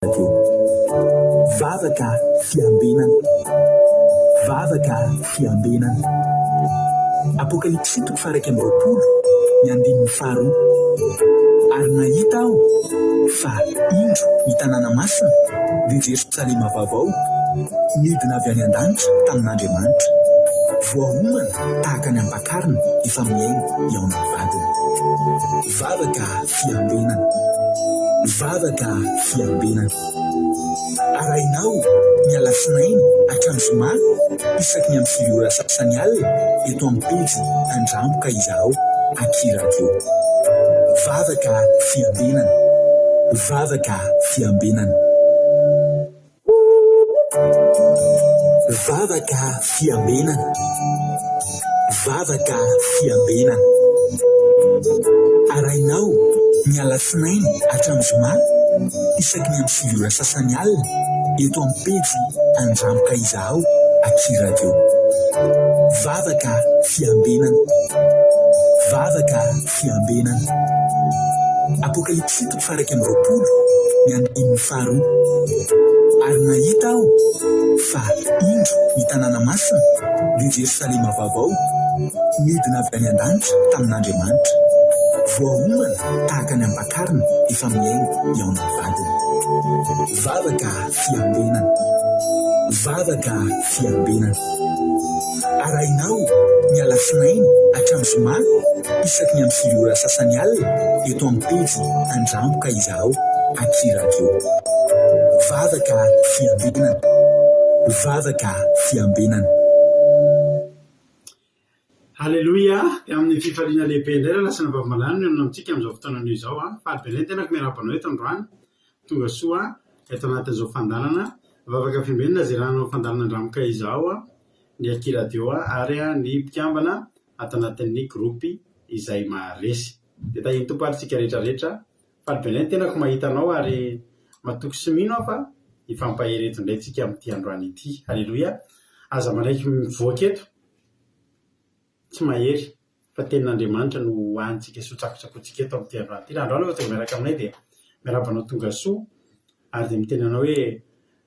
radio vavaka fiambenana vavaka fiambenana apokalipsy 1:20 ny andininy faharoa ary nahita aho fa indro ny tanàna masina dia Jerosalema vaovao midina avy any an-danitra tamin'Andriamanitra voahomana tahaka ny ampakarina efa miaina eo amin'ny vadiny vavaka fiambenana vavaka fiambenana arahinao ny alasinainy hatramin'ny zoma isaky ny amin'ny 7 ora sasany alina eto amin'ny pejy Andramboka izaho Aky radio vavaka fiambenana vavaka fiambenana vavaka fiambenana vavaka fiambenana arahinao ny alasinainy hatramin'ny zoma isaky ny amin'ny 7 ora sasany alina eto amin'ny pejy Andramboka izaho Aky radio vavaka fiambenana vavaka fiambenana apokalipsy 1:20 ny andininy faharoa ary nahita aho fa indro ny tanàna masina dia Jerosalema vaovao midina avy any an-danitra tamin'Andriamanitra voahomana tahaka ny ampakarina efa miaina eo amin'ny vadiny vavaka fiambenana vavaka fiambenana arahinao ny alasinainy hatramin'ny zoma isaky ny amin'ny 7 ora sasany alina eto amin'ny pejy Andramboka izaho Aky radio vavaka fiambenana vavaka fiambenana. Halleluja, amin'ny fifaliana lehibe indray lasana vavamalany no amintsika amin'izao fotoana izao fahabenay tenako miarabanao eto androany tonga soa eto anatin'izao fandanana vavaka fiambenana izay rahanao fandanana Andramboka izaho ny Aky radio ary ny mpikambana ato anatin'ny gropy izay maharesy dia tahiny tompo ary tsika rehetrarehetra fahabenay tenako mahitanao ary matoky sy mino aho fa ifampahereto indray tsika amin'ity androany ity. Halleluja, aza malaiky mivoaka eto tsy mahery fa tenin'Andriamanitra no hoantsika sotsakotsika eto amin'ity androany ity. Androany fa miaraka aminay dia miarabanao tonga soa ary dia mitenanao hoe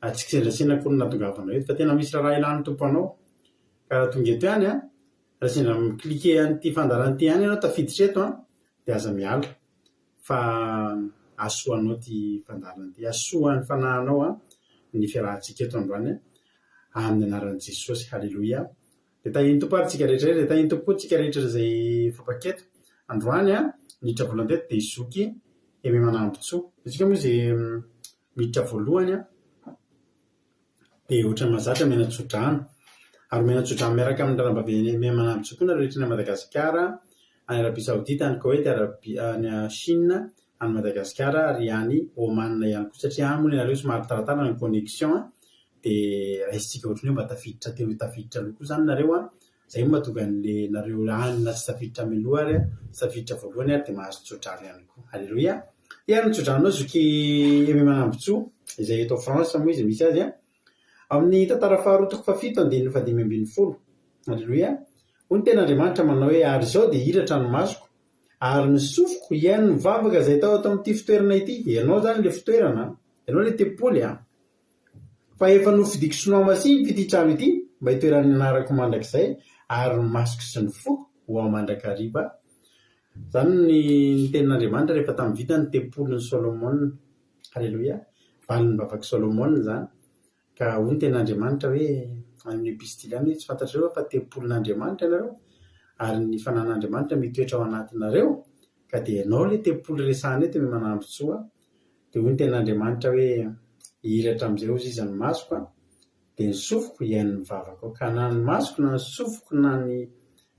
atsika sendrasena koa no nahatongavanao eto fa tena misy raha ilan'ny tompo anao ka raha tonga eto ihany raha sendra miklike an'ity fandaran'ity ihany ianao tafiditra eto dia aza miala fa asoanao ty fandaran'ity asoan'ny fanahinao ny fiarahantsika eto androany amin'ny anaran'i Jesosy. Halleluja, dia tahiny tompo ary tsika rehetra dia tahiny tompo tsika rehetra izay fapaketo androany miditra voalohany dia izoky eme manambotsoa isika moa izay miditra voalohany dia ohatran'ny mahazatra menatsodrano ary menatsodrano miaraka amin'ny rarambavy manambotsoa koa na rehetra ny Madagasikara any Arabia Saodita any Koweït any Chine any Madagasikara ary any Oman ihany koa satria any moa ianareo somary taratara ny connexion dia raisitsika ohatrany hoe mba tafiditra teo tafiditra aloha koa zany nareo izay mahatonga an'le nareo any na tsy tafiditra miloha ary tsy tafiditra voalohany ary dia mahazo tsodrano ihany koa. Halleluja, ihany tsodranonao zoky eme manambotsoa izay eto France moa izy misy azy amin'ny tantara faharoa toko fafito 1520. Halleluja, hoy ny ten'Andriamanitra manao hoe ary izao dia hiratra ny masoko ary ny sofiko iaino ny vavaka izay tao ato amin'ity fitoerana ity. Ianao zany le fitoerana, ianao le tempoly fa efa nofidiko sonao masiny ity trano ity mba hitoeran'ny anarako mandrakizay ary ny masoko sy ny foko ho ao mandrakariva. Zany ny ten'Andriamanitra rehefa tamin'ny vita ny tempolin'ny Solomona. Halleluja, valiny vavaka Solomona zany ka hoy ny ten'Andriamanitra hoe amin'ny epistily any tsy fantatrareo fa tempolin'Andriamanitra ianareo ary ny fanan'Andriamanitra mitoetra ao anatinareo ka dia ianao le tempoly resahana eto eme manambotsoa. Dia hoy ny ten'Andriamanitra hoe hiratra amin'izay ozy izy ny masoko dia ny sofiko iaino ny vavako ka na ny masoko na ny sofiko na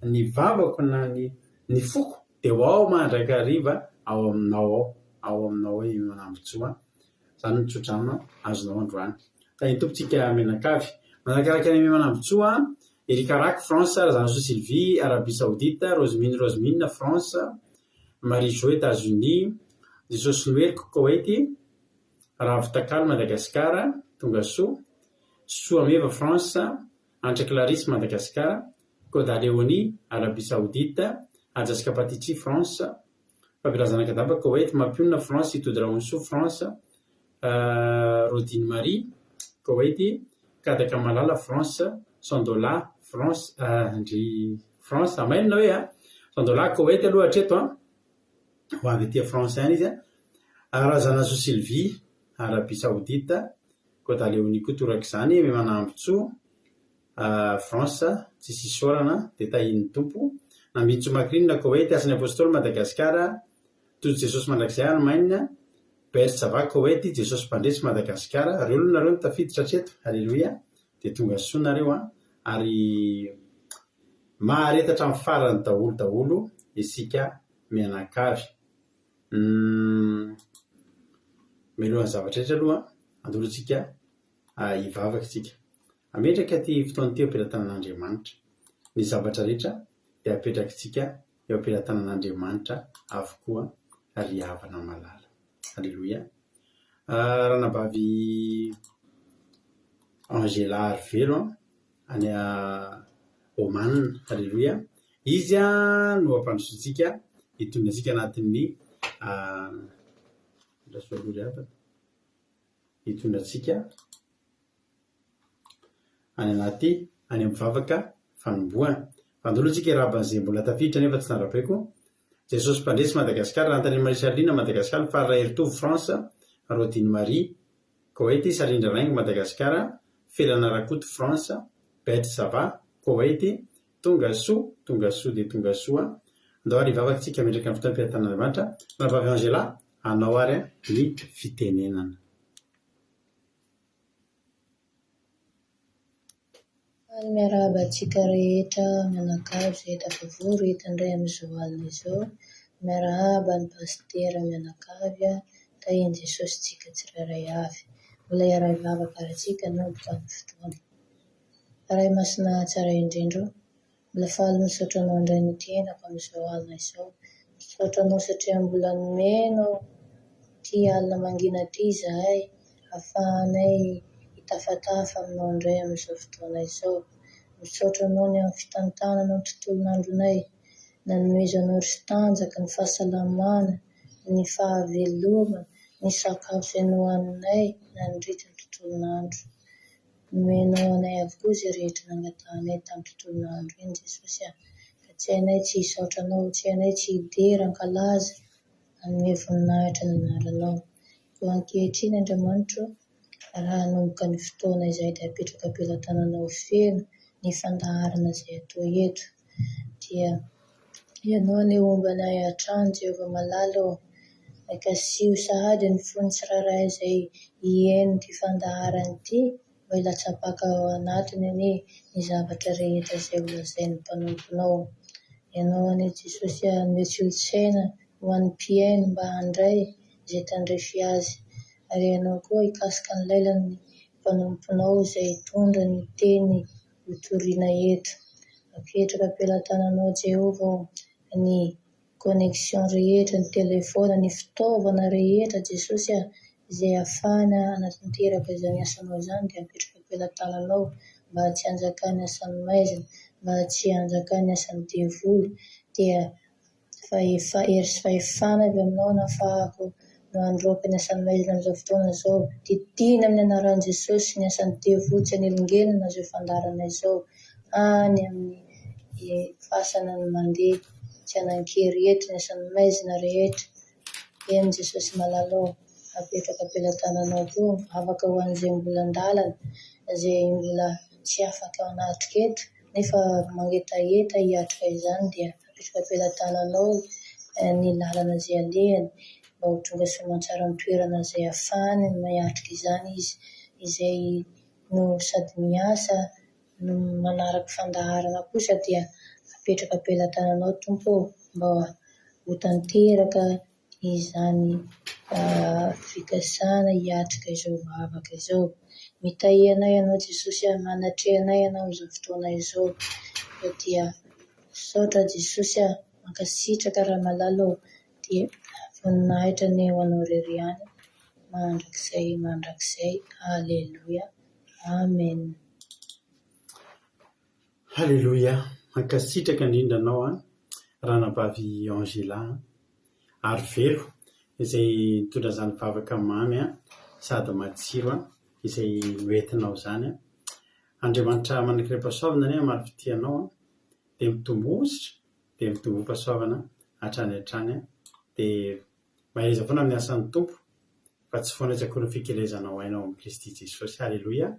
ny vavako na ny foko dia ho ao mandrakariva ao aminao eme manambotsoa. Zany ny tsodrano azonao androany. Tahiny tompontsika menakavy manakaraka ny eme manambotsoa Erika Raky France, Razanso Sylvie Arabie Saoudite, Rosemine France, Marie Jo États-Unis, Jesosy Noely Koweït, Ravy Takalo Madagasikara tonga soa, Soameva France, Antra Clarisse Madagasikara, Koda Leonie Arabie Saoudite, Ajaska Patitsi France, Fabirazana Kadaba Koweït, Mapionina France, Itodraonso France, Rodine Marie Koweïty kadaka malala France $100 France ndry France amainina hoe $100 Koweïty aloha hatreto ho avy etỳ France any izy razana so Sylvie Arabie Saoudite Côte Léonie koa toraka izany manambotsoa France tsy sisy orana dia tahiny tompo nambitso makrinina Koweïty asany apôstôly Madagasikara tojo Jesosy mandrakizay Allemagne Berge Sava Koweïty Jesosy mpandresy Madagasikara reo nareo no tafiditra hatreto alleluia dia tonga soa nareo ary maharetatra amin'ny farany daholo isika mianakavy mialohan'ny zavatra rehetra aloha andolotsika hivavaka isika ametraka ty fotoana ty ampelantanan'Andriamanitra ny zavatra rehetra dia apetraka isika eo ampelantanan'Andriamanitra avokoa ry havana malala alleluia ranabavy Angela Arvelo any Oman alleluia izy no ampandrosotsika hitondra antsika anatin'ny hitondra antsika any anaty any mivavaka fanomboana fandolotsika raban'izay mbola tafiditra nefa tsy narabaiko Jesosy mpandresy Madagasikara Rantaniny Marie Charline Madagasikara Farara Eritovo France Rodine Marie Koweïty Salindra Raingo Madagasikara Felana Rakoto France Berge Sava Koweïty tonga soa dia tonga soa andao ary hivavakantsika metraka amin'ny fotoana ampelantan'Andriamanitra ranabavy Angela anao ary ny fitenenana. Miarahaba antsika rehetra mianakavy izay tafavory hitandray amin'izao alina izao. Miarahaba ny pastera mianakavy tahiny Jesosy tsika tsirairay avy. Mbola hiara-hivavaka ary antsika nomboka ny fotoana. Ray masina tsara indrindra mbola faly misaotra anao indray ny tenako amin'izao alina izao. Misaotra anao satria mbola nomeno ty alina mangina ty izahay ahafahanay hitafatafa aminao indray amin'izao fotoana izao. Misaotra anao ny amin'ny fitantanana ny tontolon'andronay, nanomezanao ry tanjaka ny fahasalamana, ny fahavelomana, ny sakafo izay nohaninay nandritra ny tontolon'andro. Nomenao anay avokoa izay rehetra nangatanay tamin'ny tontolon'andro iny Jesosy ka tsy hainay tsy hisaotra anao, tsy hainay tsy hidera hankalaza amin'ny voninahitra ny anaranao. Koa ankehitriny Andriamanitra raha nomboka ny fotoana izay dia apetraka ampelantananao feno ny fandaharana izay atao eto dia ianao ny ombanay hatrany Jehovah malala akasio sahady ny fony tsirairay izay hihaino ty fandaharana ity mba hilatsapaka ao anatiny ny zavatra rehetra izay holazain'ny mpanomponao. Ianao any Jesosy mihetsi-tsaina ho an'ny mpiaino mba handray izay tandrefy azy ary ianao koa hikasika ny lailan'ny mpanomponao izay hitondra ny teny hotoriana eto. Apetraka ampelantananao Jehovah ny connexion rehetra, ny telefona, ny fitaovana rehetra Jesosy izay ahafahana anatanteraka izany asanao izany dia apetraka ampelantananao mba tsy hanjakany asan'ny maizina, mba tsy hanjakany asan'ny devoly dia ery sy fahefana avy aminao nahafahako no handroaka ny asan'ny maizina amin'izao fotoana izao. Titiny amin'ny anaran'i Jesosy ny asan'ny devoly tsy hanelingena azy io fandarana izao any amin'ny fasana ny mandeha tsy hanan-kery eto ny asan'ny maizina rehetra. Eny Jesosy malalao apetraka ampelantananao koa afaka ho an'izay mbola andalana izay mbola tsy afaka hanatrika eto nefa mangetaheta hiatrika izany dia apetraka ampelantananao ny lalana izay alehany mba ho tonga soamantsara amin'ny toerana izay ahafahany mahatrika izany izy izay no sady miasa no manaraka fandaharana kosa dia apetraka ampelantananao Tompo mba ho tanteraka izany fikasana hiatrika izao vavaka izao. Mitahianay ianao Jesosy manatrehanay ianao amin'izao fotoana izao dia saotra Jesosy mankasitraka raha malalo dia voninahitra ny ho anao irery ihany mandrakizay alleluia amen. Alleluia mankasitraka indrindra anao ranabavy Angela Arvelo izay mitondra izany vavaka mamy sady matsiro izay hoentinao zany Andriamanitra manankiram-pahasoavana any maro fitianao dia mitombo-ositra dia mitombo-pahasoavana hatrany hatrany dia mahaiza foana amin'ny asan'ny tompo fa tsy foana tsakory fikelezanao ainao amin'ny Kristy Jesosy. Halleloia.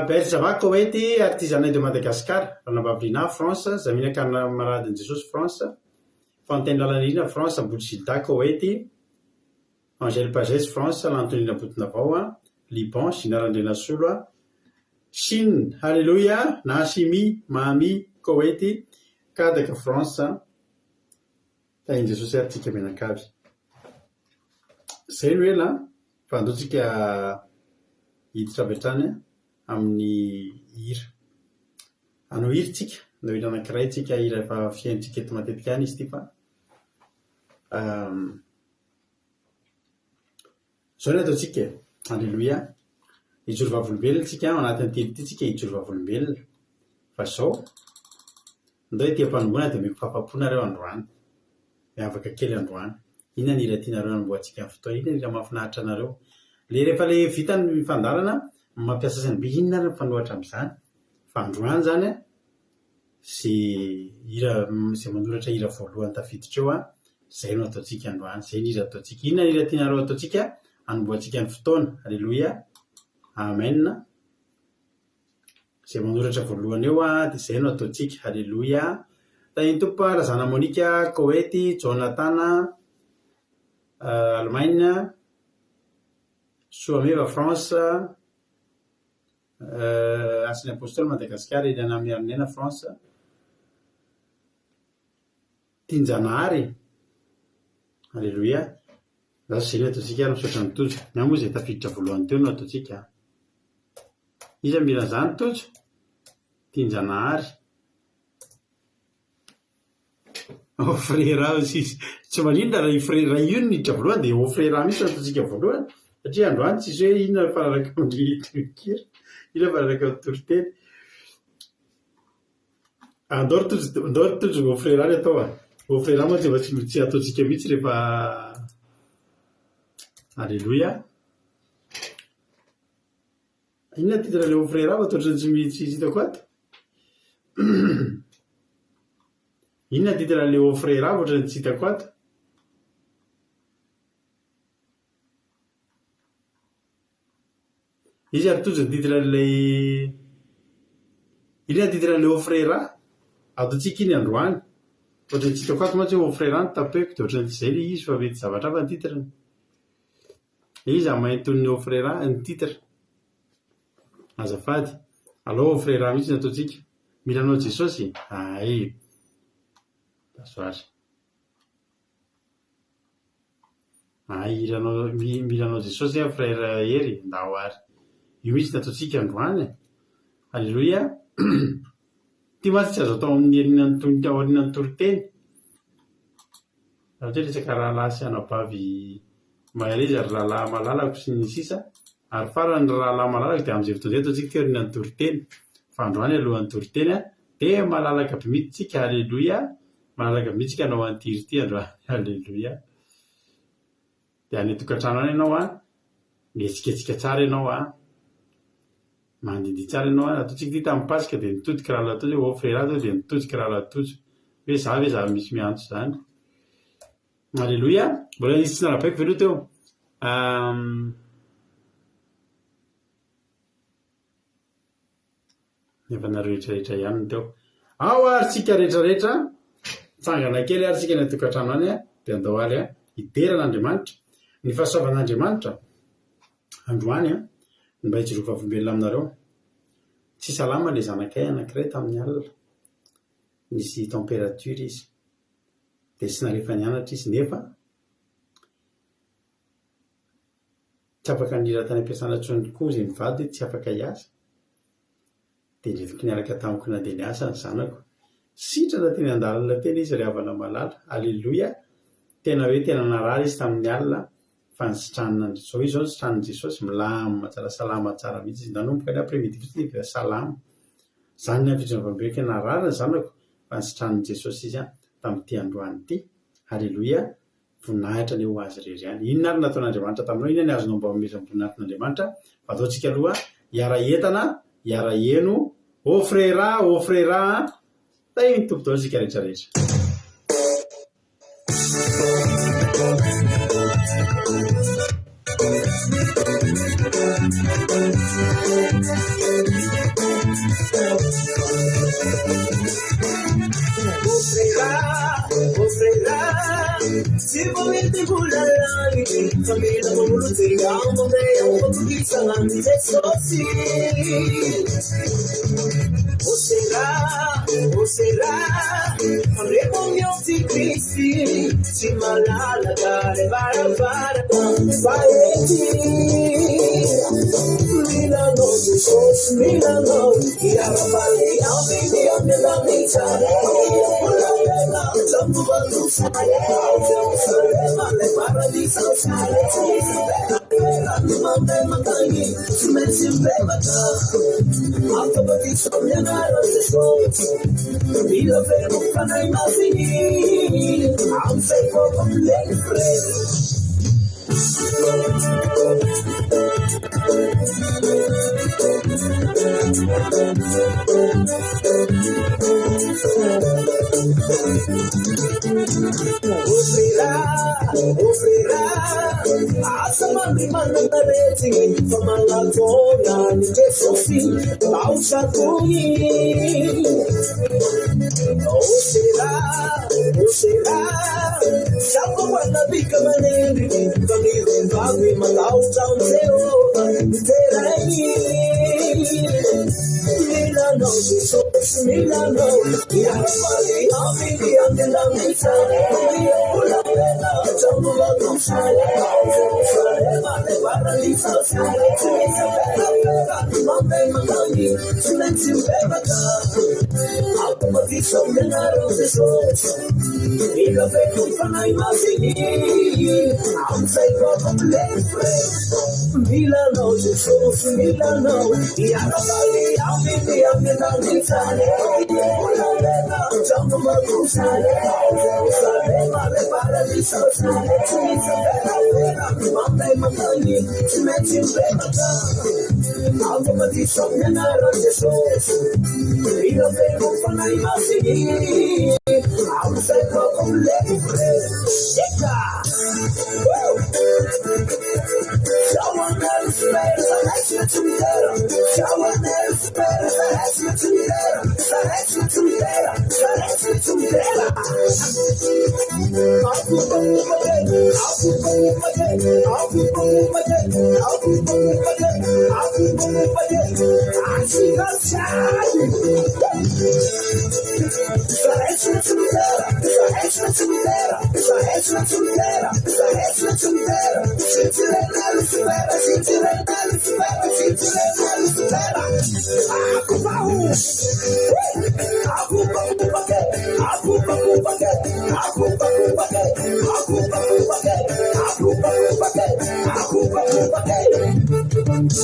Berge va Koweït artisanat de Madagascar ranam-baviliana France Zamina camarade Jesosy France Fontaine Lalanina France Boutchilda Koweït Angèle Pagès France Lantonina Botonavao Liban Ginarandrena Solo Chine Halleluia Nashimi Mahami Koweït Kadaka France tahin Jesosy artsika menakavy zay no ela fa andotsika hiditra avy hatrany amin'ny hira anao hira tsika no hira anankiray tsika hira efa fiaintsika eto matetika any izy ity fa zao ny ataotsika Halleluia hijoro vavolombelona tsika anatin'ny teny ity tsika hijoro vavolombelona fa zao ndao ity ampanomboana dia miko fahafaponareo androany miavaka kely androany inona ny hira tianareo anomboantsika amin'ny fotoana inona ny hira mahafinaritra anareo le rehefa le vita ny fandarana mampiasa saina be inona ny fanohatra amin'izany fa androany zany zay hira zay manoratra hira voalohany tafiditra eo zay no ataotsika androany zay ny hira ataotsika inona ny hira tianareo ataotsika anomboantsika ny fotoana. Halleluia amen zay manoratra voalohany eo dia zay no ataotsika. Halleluia tahin tompo razana Monika Koweït Jonathan Allemagne Soameva France Asiny Apôstôly Madagasikara Eliana Miarinena France Tinjanahary. Halleluia za zay no ataotsika misaotra ny tojo miamo zay tafiditra voalohany teo no ataotsika iza miran'izany tojo Tinjanahary frera tsy manindra raha frera io ny hiditra voalohany dia frera misy ataotsika voalohany satria androany tsisy hoe inona fararaka mandrikira inona fararaka toriteny andao tojo frera ny atao frera moa tsy tsy ataotsika mihitsy rehefa Halleluia inona titre le frera fa toatrany tsy hitako ato inona titre le frera fa ohatrany tsy hitako ato izy ary tojo titre le inona titre le frera ataotsika iny androany ohatrany tsy hitako ato mantsy hoe frera ny tapeko dia ohatrany tsy zay le izy fa mety zavatra fa ny titrany izy amainton'ny frera ny titre azafady allo frera mihitsy ny ataotsika milanao Jesosy ay tasoary ay milanao Jesosy frera hery ndao ary io mihitsy ny ataotsika androany. Halleluia ty matsy tsy azo atao amin'ny aorianany toriteny raha ohatra resaka rahalahy sy anabavy mahalezy ary rahalahy malalako sy ny sisa ary farany rahalahy malalaka dia amin'izay fotoana izay ataotsika ty aorianany toriteny fa androany alohan'ny toriteny dia malalaka be mihitsy tsika. Halleluia malalaka be mihitsy tsika anao an'ity ity androany. Halleluia dia any tokantrano any ianao mihetsiketsika tsara ianao mandindy tsara ianao ataotsika ty tamin'ny pasika dia nitodika rahalahy tojo hoe frera tao dia nitodika rahalahy tojo hoe za misy miantso zany. Halleluia mbola izy tsy narabaiko veloha teo nefa nareo rehetrarehetra ihany teo ao ary tsika rehetrarehetra tsangana kely ary tsika ny tokantrano any dia andao aly iteran'Andriamanitra ny fahasoavan'Andriamanitra androany mba hijoro vavolombelona aminareo. Tsy salama le zanakay anankiray tamin'ny alina nisy température izy dia sy narefa nianatra izy nefa tsy afaka nira tany ampiasana tsony koa izay mivady tsy afaka hiasa dia ndrefiky niaraka tamiko nandeha niasa ny zanako sitrana teny an-dalana teny izy ry havana malala. Halleluia tena hoe tena narary izy tamin'ny alina fa nisitranina zao izy zao nisitraniny Jesosy milama tsara salama tsara mihitsy izy nanomboka ny après-midi fotsiny dia salama zany ny afidrina vambeka narary ny zanako fa nisitraniny Jesosy izy tamin'ity androany ity. Halleluia voninahitra le ho azy rery any. Inona ary nataon'Andriamanitra taminao, inona ny azonao mba mametra voninahitrin'Andriamanitra fa ataontsika aloha hiara entana hiara eno ô frera tay mitombo dao sika rehetrarehetra. Se volete volarmi, fammi la voluto amo me, un po' di sangue se sossi. O será, faremo mio Cristi, si malala dare para spaghetti. Milano, Milano, chi ha la valle, a me la vita, la bella, giambo quando sale, le paradiso sale, mi manda magani, si mette in bevata, autobus sognare le scorte, mi lo fermo quando i massimi, a un secolo le freni. Offrirà a samani mandareti famanatonia ni Jesusi bausatuni. Usirà siamo guarda picca maneri famiglia invagui ma lausa un zero terreni. Milano, Jesus, Milano, Yarapali, Amini, Amina, Mitane, Ola Bella, Jamula, Sale, Mane, Paradiso, Sale, Bella, Mame, Magani, Silenzi, Bevata, Automatizo, Menaro, the Source, Ila Beku, Panai, Masini, I'm saying, Milano, Jesus, Milano, Yarapali, Amini, Amina, Mitane, Ola Bella, Jamula, Sale, Mane, Paradiso, Sale, Bella, Mame, Magani, Silenzi, Bevata, Automatizo, Menaro, the Source, Ila Beku, Panai, Masini, I'm saying, someone else better, that's you together. Someone else better, that's you together. That's you together. That's you together.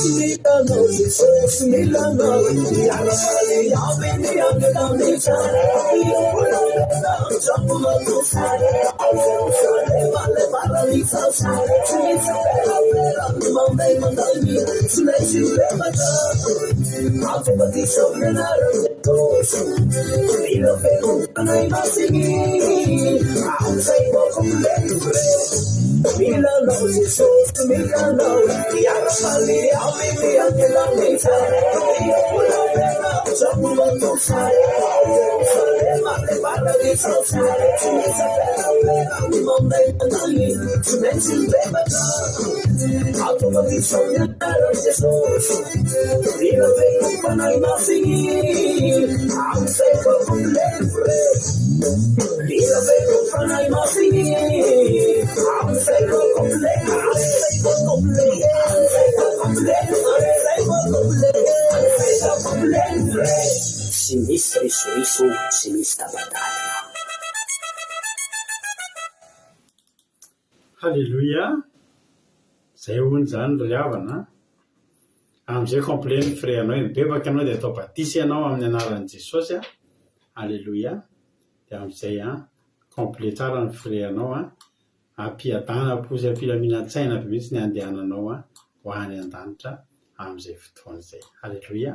Milano, Jesus, Milano, Yarapali, Amini, Amina, Mitane, Jamula, Sale, Mane, Paradiso, Sale, Bella, Mame, Magani, Silenzi, Bevata, Automatizo, Menaro, Ila Beku, Panai, Masini, I'm saying, Milano, Jesus, Milano, Yarapali, Amini, Amina, Mitane, Ola Bella, Jamula, Sale, Mane, Paradiso, Sale, Bella, Mame, Magani, Silenzi, Bevata, Automatizo, Menaro, Jesus, Ila Beku, Panai, Masini, I'm saying, Ila Beku, Panai, Masini, I'm saying, Sinistri suisu, sinistra battaglia. Halleluja. Zay hono zany ry havana. Amin'izay complet ny fréanao eny bebaka anao dia atao batisy ianao amin'ny anaran'i Jesosy. Halleluja. Dia amin'izay complet tsara ny fréanao ampiadana posy ampilaminantsaina be mihitsy ny andehananao ho any an-danitra amin'izay fotoana izay. Halleloia.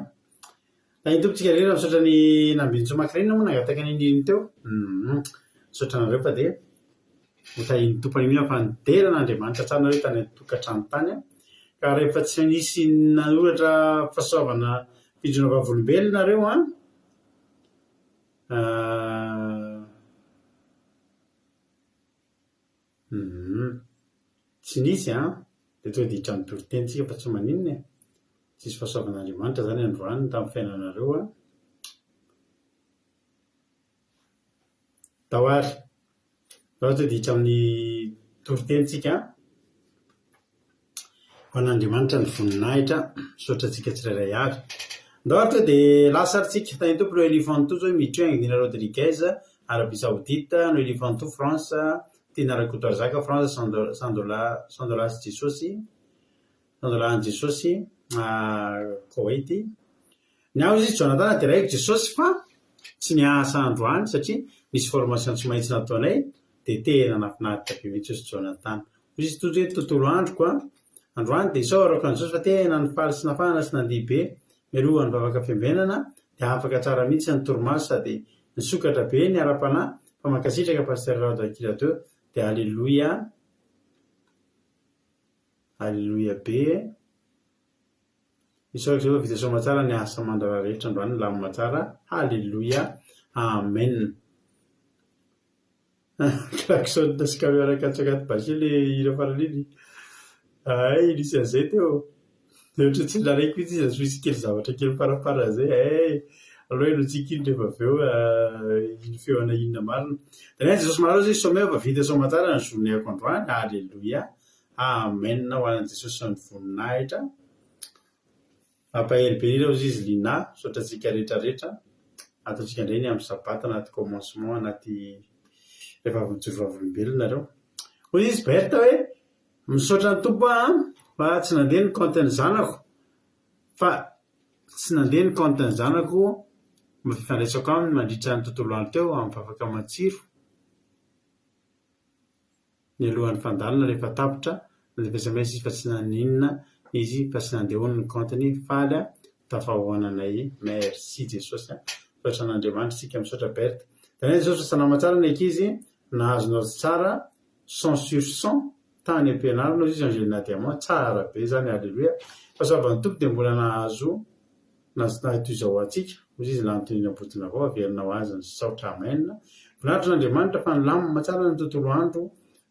Tany tompontsika rehetra misaotra ny nambintsoma-kirena moa nangataka ny indriny teo. Misaotra nareo fa dia ho tahiny tompony mihitsy fa nideran'Andriamanitra tsanareo tany tokantrano tany ka rehefa tsy nisy nanoratra fahasoavana fijona vavolombelona nareo tsy nisy dia tonga dia hitrany toritentsika fa tsy maninona tsisy fahasoavan'Andriamanitra zany androany tamin'ny fiainanareo tahoary raha tonga dia hitra amin'ny toritentsika ho an'Andriamanitra ny voninahitra misaotra antsika tsirairay avy. Ndohatra dia lasaritsika tany tompo no Elifanto zao miditra eo Anguilla Rodriguez Arabie Saoudite no Elifanto France Tinarakotoarzaka France Sandolas Jesosy Sandolan Jesosy Koweït ny aho izy Jonathan dia raiko Jesosy fa tsy niasa androany satria misy formation tsy maintsy nataonay dia tena nafinaritra be mihitsy izy Jonathan izy tojo hoe tontolo androko androany dia isaorako an Jesosy fa tena nifaly sy nafana sy nandihy be mialoha ny vavaka fiambenana dia afaka tsara mihitsy ny torimaso sady nisokatra be ny ara-panahy fa mankasitraka pasteur Radakirato dia alleluia alleluia be isaorako zay vita soma tsara ny asa mandra rehetra androany lamina tsara alleluia amen. Klaxonina sy caméra 4x4 basile hira farany ay nisy an'izay teo ohatra tsy laraiko mihitsy izy azo misy kely zavatra kely parapara zay aloha no tsikiny rehefa avy eo iny feoana inona marina dia ny Jesosy malao zay someo fa vita soma tsara ny journée-ako androany alleluia amen ho an'i Jesosy ny voninahitra ampahely be ireo izy lina misaotra antsika rehetrarehetra ataontsika indray ny amin'ny sabata anaty commencement anaty rehefa avy mijoro vavolombelona nareo hoy izy berta hoe misaotra ny tompo fa tsy nandeha ny compte ny zanako fa tsy nandeha ny compte ny zanako mba fifandraisako aminy mandritra ny tontolo andro teo amin'ny vavaka matsiro ny alohan'ny fandalina rehefa tapitra rehefa sms izy fa tsy naninona izy fa tsy nandeha hono ny compteny faly tafahoananay merci Jesosy misaotra an'Andriamanitra sika misaotra berta dia Jesosy salama tsara ny ankizy nahazonao tsara 100/100 tany ampianarana izy Angelina Diamant tsara be zany alleluia fa saban'ny tompo dia mbola nahazo nahito izao atsika ozy izy lantonina ambotona avao averina ho azy ny saotra amen. Voninahitra n'Andriamanitra fa nilamina tsara ny tontolo andro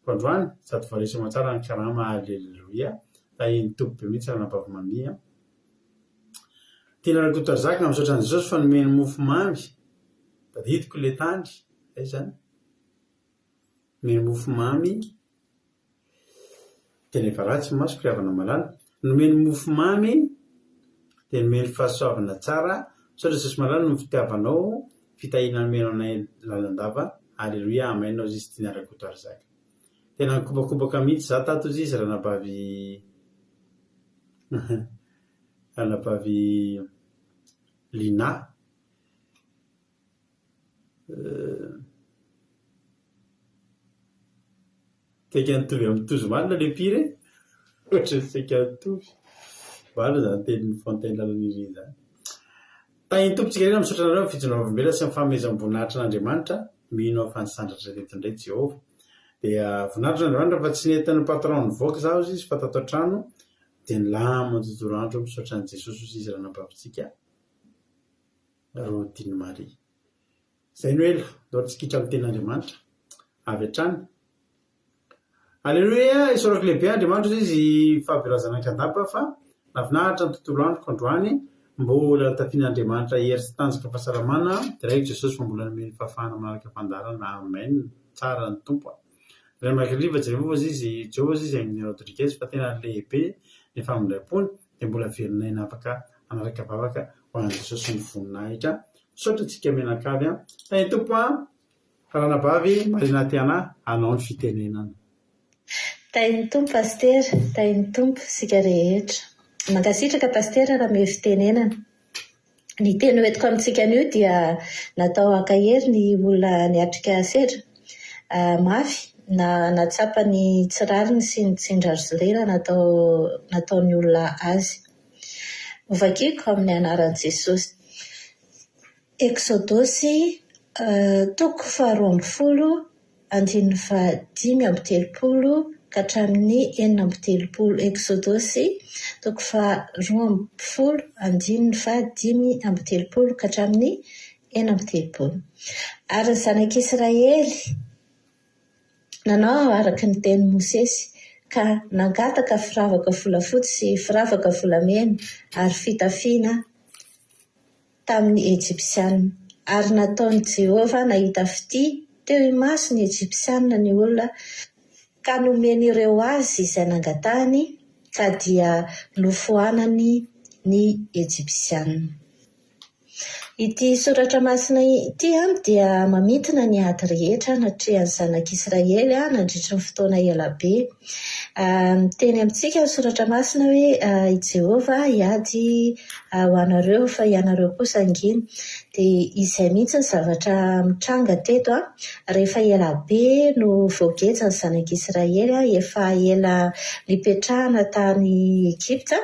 fa androany sady varisana tsara ny karama alleluia tahiny tompo be mihitsy raha nampavomamia tiana rakotoarzaka na misaotra an' Jesosy fa nomeny mofo mamy da hitiko le tany zay zany nomeny mofo mamy tena efa ratsy masoko riavana malala nomeny mofo mamy dia nomeny fahasoavana tsara misaotra Jesosy malala no fitiavanao fitahiana nomena anay lalandava alleluia amen ao izy tiana rakotoarzaka tena nikobakobaka mihitsy za tato izy raha nabavy lina teka nitovy amin'ny tozo malina le pire ohatra ny seka nitovy valo zany tenin'ny fontaine lalaniry zany tahiny tompontsika rena misaotra nareo ny fijona vavolombelona sy ny fanomezam-boninahitra n'Andriamanitra mino aho fa nisandratra reto indray Jehova dia voninahitra n'Andriamanitra fa tsy nentin'ny patron nivoaka zaho izy fa tato an-trano dia nilamina tontolo andro misaotra an' Jesosy ozy izy raha nampavitsika Rodine Marie zay no ela dohatsika hitra amin'ny tenin'Andriamanitra avy hatrany alleluia isaorako lehibe Andriamanitra izy fahaberazana an-kandapa fa nafinahitra ny tontolo androko androany mbola tafian'Andriamanitra hery sy tanjaka fahasalamana dia raiko Jesosy fa mbola nomeny fahafahana manaraka fandarana amen tsara ny tompo raha makiliva Jehova izy Anguilla Rodriguez fa tena lehibe ny famindraim-pony dia mbola verinay napaka anaraka vavaka ho an'i Jesosy ny voninahitra misaotra antsika menakavy tahiny tompo ranabavy Marina Tiana anao ny fitenenana. Tahiny tompo paster, tahiny tompo sika rehetra mankasitraka paster raha me fitenenana ny teny hoentiko amintsika an'io dia natao ankahery ny olona niatrika sedra mafy natsapa ny tsirariny sy ny tsindrarozolera nataony olona azy. Vakiko amin'ny anaran'i Jesosy. Exodosy 12:5 andininy 5:30 ka hatramin'ny 4:30. Exodosy 12:5 andininy 5:30 ka hatramin'ny 4:30. Ary ny zanak'Israely nanao araka ny teny Mosesy ka nangataka firavaka volafotsy sy firavaka volamena ary fitafiana tamin'ny Ejipsianina. Ary nataon'i Jehovah nahita fity teo imaso ny Ejipsianina ny olona ka nomeny ireo azy izay nangatahany ka dia nofoanany ny Ejipsianina. Ity soratra masina ity dia mamintina ny ady rehetra natrehan'ny zanak'Israely nandritra ny fotoana ela be. Teny amintsika ny soratra masina hoe i Jehovah hiady ho anareo fa ianareo kosa anginy. Dia izay mihitsy ny zavatra mitranga teto rehefa ela be no voagetsa ny zanak'Israely efa ela nipetrahana tany Egypta.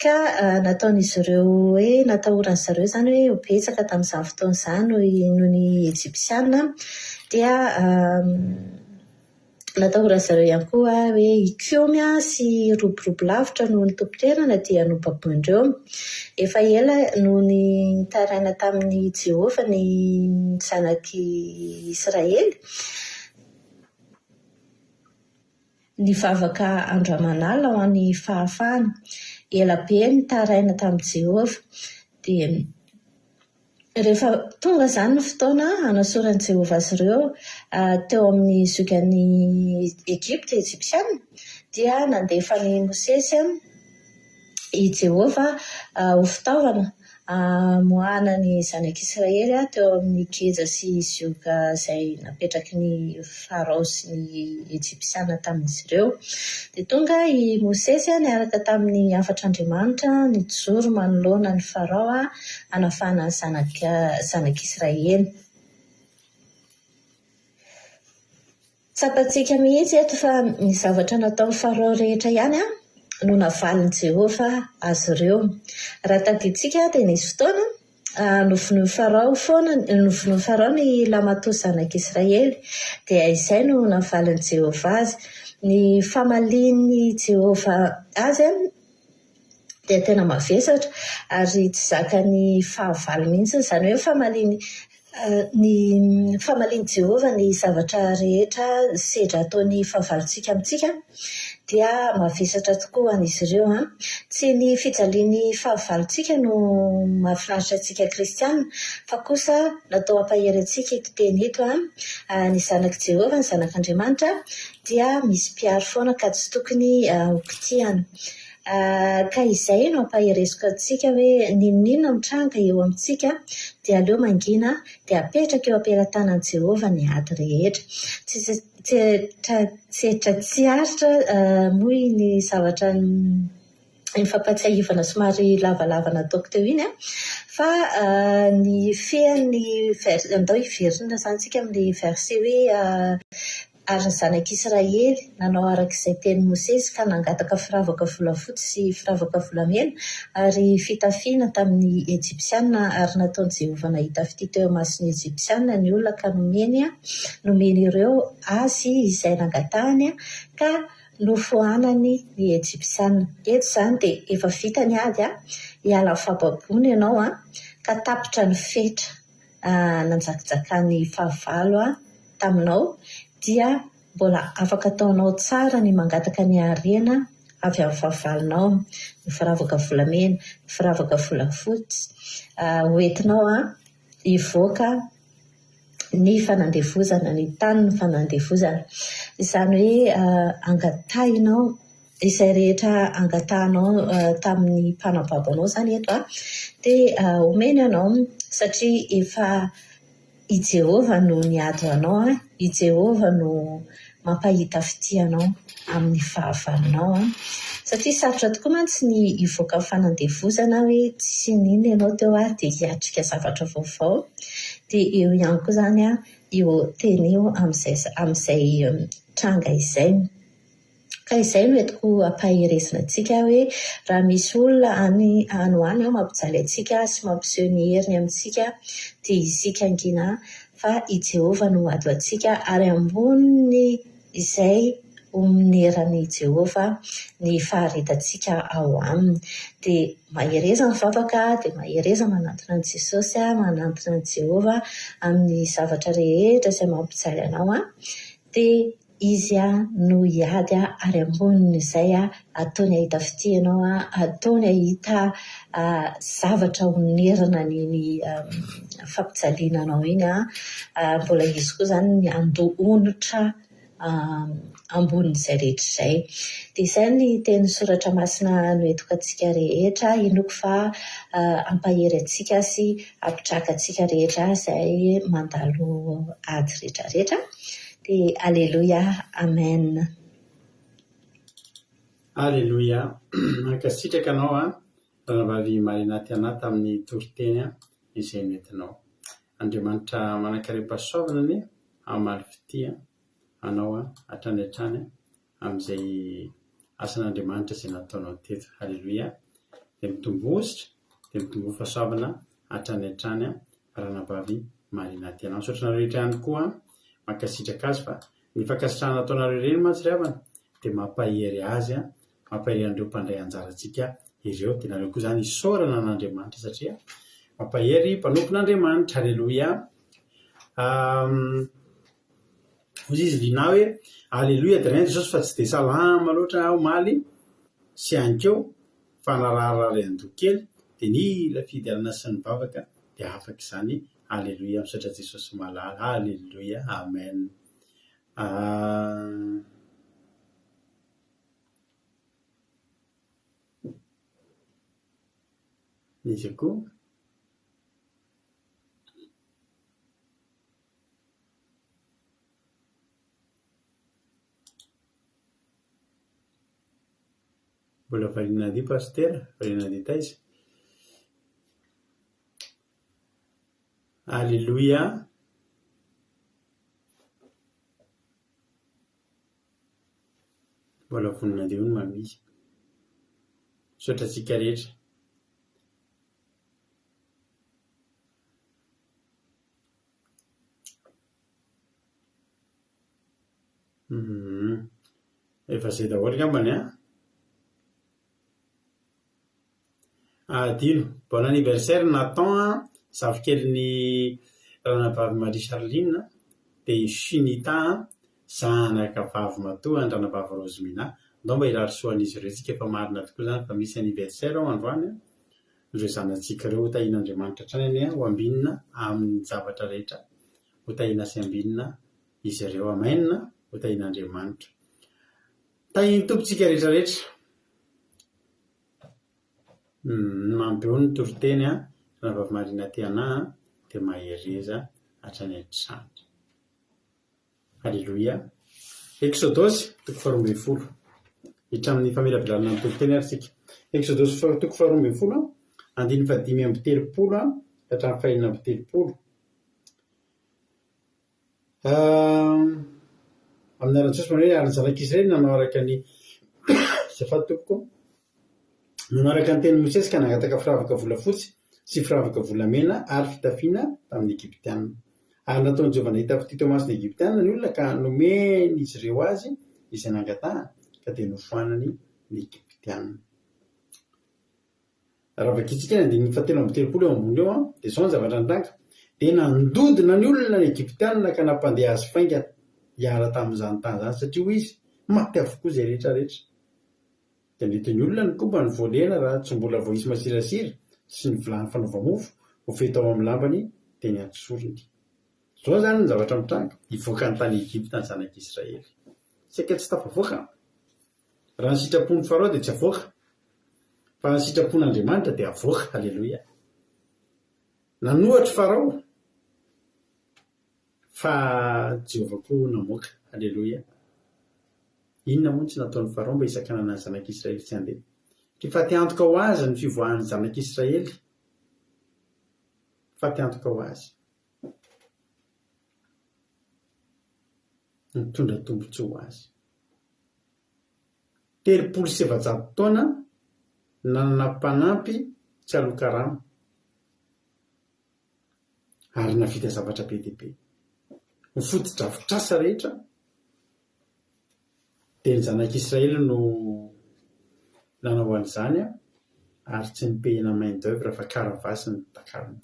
Ka nataon'izy ireo hoe natahoran'izy ireo izany hoe ho betsaka tamin'izany fotoana izany noho ny Ejipsianina dia natahoran'izy ireo ihany koa hoe hikomy sy roborobo lavitra noho ny tompo-trerana dia nobaboandreo. Efa ela noho ny taraina tamin'ny Jehovah ny zanak'Israely nivavaka andro aman'alina ho an'ny fahafahana. Ela be ny taraina tamin'i Jehovah. Dia rehefa tonga izany ny fotoana hanasoran'i Jehovah azy ireo teo amin'ny zogan'ny Egypta, Ejipsianina, dia nandefany Mosesy i Jehovah ho fitaovana moahana ny zanak'Israely teo amin'ny keja sy zioka izay napetraky ny Farao sy ny Ejipsianina tamin'izy ireo. Dia tonga i Mosesy niaraka tamin'ny afatr'Andriamanitra nijoro manoloana ny Farao hanafahana ny zanak'Israely. Tsapantsika mihitsy eto fa ny zavatra nataon'ny Farao rehetra ihany no navaliny Jehovah azy ireo. Raha tadiditsika dia nisy fotoana novonoin'ny Farao ny lamatoa zanak'Israely dia izay no navaliny Jehovah azy. Ny famalian'ny Jehovah azy dia tena mavesatra ary tsy zakany fahavalo mihitsy, izany hoe famalian'i Jehovah ny zavatra rehetra sedra ataony fahavalontsika amintsika dia mavesatra tokoa an'izy ireo. Tsy ny fijalian'ny fahavalontsika no mahafinaritra antsika kristianina fa kosa natao hampahery antsika ito teny ito ny zanak'i Jehovah, ny zanak'Andriamanitra dia misy mpiaro foana ka tsy tokony hokitiana. Ka izay no ampaheresiko antsika hoe ninona mitranga eo amintsika dia aleo mangina dia apetraka eo am-pelantanan'i Jehovah ny ady rehetra. Tsy haritra moa ny zavatra ny fampatsiahivana somary lavalava nataoko teo iny fa ny fean'ny andao hiverina izany tsika amin'ny verset hoe ary ny zanak'Israely nanao arak'izay teny Mosesy ka nangataka firavaka volafotsy sy firavaka volamena ary fitafiana tamin'ny Ejipsianina ary nataon'i Jehovah nahita fity teo imason'ny Ejipsianina ny olona ka nomeny ireo azy izay nangatahany ka nofoanany ny Ejipsianina. Eto izany dia efa vita ny ady hiala fababoana ianao ka tapitra ny fetra nanjakajaka-ny fahavalo taminao dia mbola afaka ataonao tsara ny mangataka ny harena avy amin'ny fahavalonao, ny firavaka volamena, ny firavaka volafotsy hoentinao hivoaka ny fanandevozana, ny tany ny fanandevozana. Izany hoe angatahinao izay rehetra angatahinao tamin'ny mpanababanao izany eto dia omeny ianao satria efa i Jehovah no niady anao, i Jehovah no mampahita fitianao amin'ny fahavalonao satria sarotra tokoa mantsy ny hivoaka fanandevozana hoe tsy nino ianao teo dia hiatrika zavatra vaovao. Dia eo ihany koa izany io teny io amin'izay tranga izay. Ka izay no entiko ampahiresina antsika hoe raha misy olona any ho any mampijaly antsika sy mampiseho ny heriny amintsika dia isika angina fa i Jehovah no ado antsika ary amboniny izay omeran'i Jehovah ny faharitantsika ao aminy. Dia mahereza mivavaka dia mahereza manantona an'i Jesosy manantona an'i Jehovah amin'ny zavatra rehetra izay mampijaly anao dia izy no hiady ary amboniny izay ataony ahita fitianao ataony ahita zavatra onerana ny fampijaliana anao iny mbola izy koa izany ny andoha-onitra ambonin'izay rehetra izay. Dia izay ny teny soratra masina no entiko antsika rehetra inoko fa ampahery antsika sy ampitraka antsika rehetra izay mandalo ady rehetrarehetra. Dia aleluia, amen. Aleluia. Mankasitraka anao ranavavy Marina Tiana tamin'ny toriteny izay nentinao. Andriamanitra manankarem-pahasoavana anie amin'ny fitia anao hatrany hatrany amin'izay asan'Andriamanitra izay nataonao teto. Aleluia. Dia mitombo ozitra, dia mitombo fahasoavana hatrany hatrany ranavavy Marina Tiana. Misaotra rehetra ihany koa mankasitraka azy fa ny fankasitrahana ataonareo ireny mantsy ry havana dia mampahery azy mampahery an'ireo mpandray anjarantsika ireo. Dia nareo koa izany isaorana n'Andriamanitra satria mampahery mpanompon'Andriamanitra. Aleluia. Hoy izy lina hoe aleluia dia raha Jesosy fa tsy dia salama loatra omaly sy ankeo fa nararary an-doha kely dia nila fidialana sy ny vavaka dia afaka izany. Aleluia. Misaotra Jesosy malala. Aleluia. Amen. Izy koa mbola variana dia pastera, variana dia taiza. Aleluia. Mbola vonina dia hono mamizy. Misaotra antsika rehetra. Efa izay daholo angambany adino. Bon anniversaire Nathan zafikely ranavavy Marie Charline dia Finita zanaka vavy matoa ranavavy Rosemina. Ndao mba irarisoan'izy ireo tsika efa marina tokoa izany fa misy anniversaire ao androany ireo zanantsika ireo. Hotahian'Andriamanitra hatrany anie ho ambinina amin'ny zavatra rehetra. Hotahiana sy ambinina izy ireo. Amen. Hotahian'Andriamanitra. Tahiny tompontsika rehetrarehetra. Mampeo ny toriteny ranavavy Marina Tiana dia mahereza hatrany hatrany. Aleluia. Exodosy 12 hitramin'ny famelabelalana amin'ny toriteny ary sika. Exodosy 12 andiny 5:30 hatramin'ny 5:30. Amin'ny arantsosy manao hoe ary zanak'Israely nanao araka ny zafatoko nanao araka ny teny Mosesy ka nangataka firavaka volafotsy sy firavaka volamena ary fitafiana tamin'ny Egyptianina. Ary nataon'i Jehovah nahita fitito mason'ny Egyptianina ny olona ka nomeny izy ireo azy izay nangatahana ka dia nofohanany ny Egyptianina. Raha vakitsika ny andininy 7:30 eo ambony eo dia izao ny zavatra nitranga. Dia nandodina ny olona ny Egyptianina ka nampandeha azy faingana hiara tamin'izany tany izany satria hoy izy maty avokoa izay rehetrarehetra. Dia mety ny olona ny koba ny voalena raha tsy mbola voaisy masirasira sy ny vilany fanaova-mofo ho fetao amin'ny lambany dia ny antsorony. Izao izany ny zavatra mitranga hivoaka ny tany Egypta ny zanak'Israely. Saika tsy tafavoaka. Raha ny sitrapon'ny Farao dia tsy avoaka. Fa ny sitrapon'Andriamanitra dia avoaka. Aleluia. Nanohatra Farao fa Jehovah koa namoaka. Aleluia. Inona moa tsy nataon'ny Farao mba hisakanana ny zanak'Israely tsy handeha? Faty antoka ho azy ny fivoahan'ny zanak'Israely. Faty antoka ho azy. mitondra tombotsoa azy. 37 taona nanana mpanampy tsy alokarama ary navita zavatra be dia be. Ny fotodrafitrasa rehetra dia ny zanak'Israely no nanao an'izany ary tsy nipehina main d'œuvre fa karavasy ny takariny.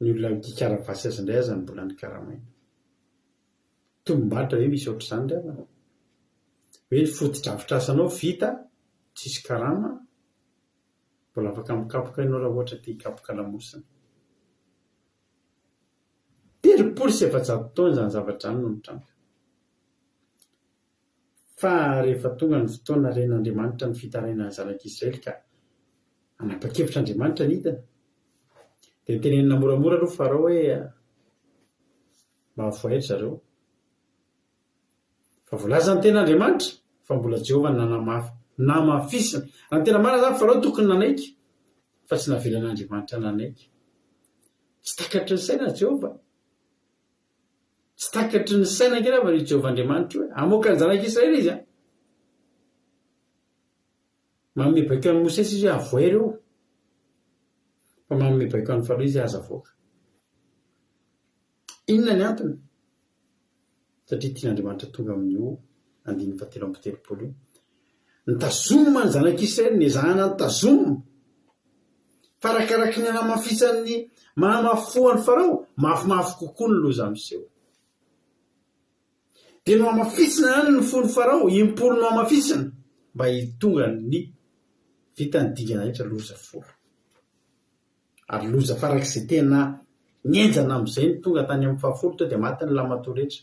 Ny olona karavasy azy indray aza ny mbola ny karamaina. Tombom-barotra hoe misy ohatr'izany ndray hoe ny fotodrafitrasanao vita tsisy karama, mbola afaka mikapoka ianao raha ohatra te hikapoka lamosina. 37 taona izany zavatra izany no mitranga. Fa rehefa tonga ny fotoana ren'Andriamanitra ny fitaraina ny zanak'Israely ka anapa-kevitr'Andriamanitra ny hidana, dia nitenenina moramora aloha Farao hoe mahavoaitra zareo. Fa voalaza ny ten'Andriamanitra fa mbola Jehovah namafisina. Raha ny tena marina izany Farao tokony nanaiky fa tsy navelan'Andriamanitra nanaiky. Tsy takatry ny saina Jehovah. Tsy takatry ny saina ankera ny Jehovah Andriamanitra hoe hamoaka ny zanak'Israely izy. Manome baiko an'i Mosesy izy hoe avoay ireo. Fa manome baiko an'i Farao izy aza avoaka. Inona ny antony? Satria tian'Andriamanitra tonga amin'io 7:30 nitazomina ny zanak'Israely, nezahana nitazomina. Fa arakaraky ny hanamafisany mahamafoan'ny Farao, mafimafy kokoa ny loza miseho. Dia no hamafisina ihany ny fon'ny Farao, impolo no hamafisina mba hitonga ny vitany dingana rehetra loza 10. Ary loza farak'izay tena nienjana amin'izay ny tonga tany amin'ny 10 dia maty ny lamatoa rehetra.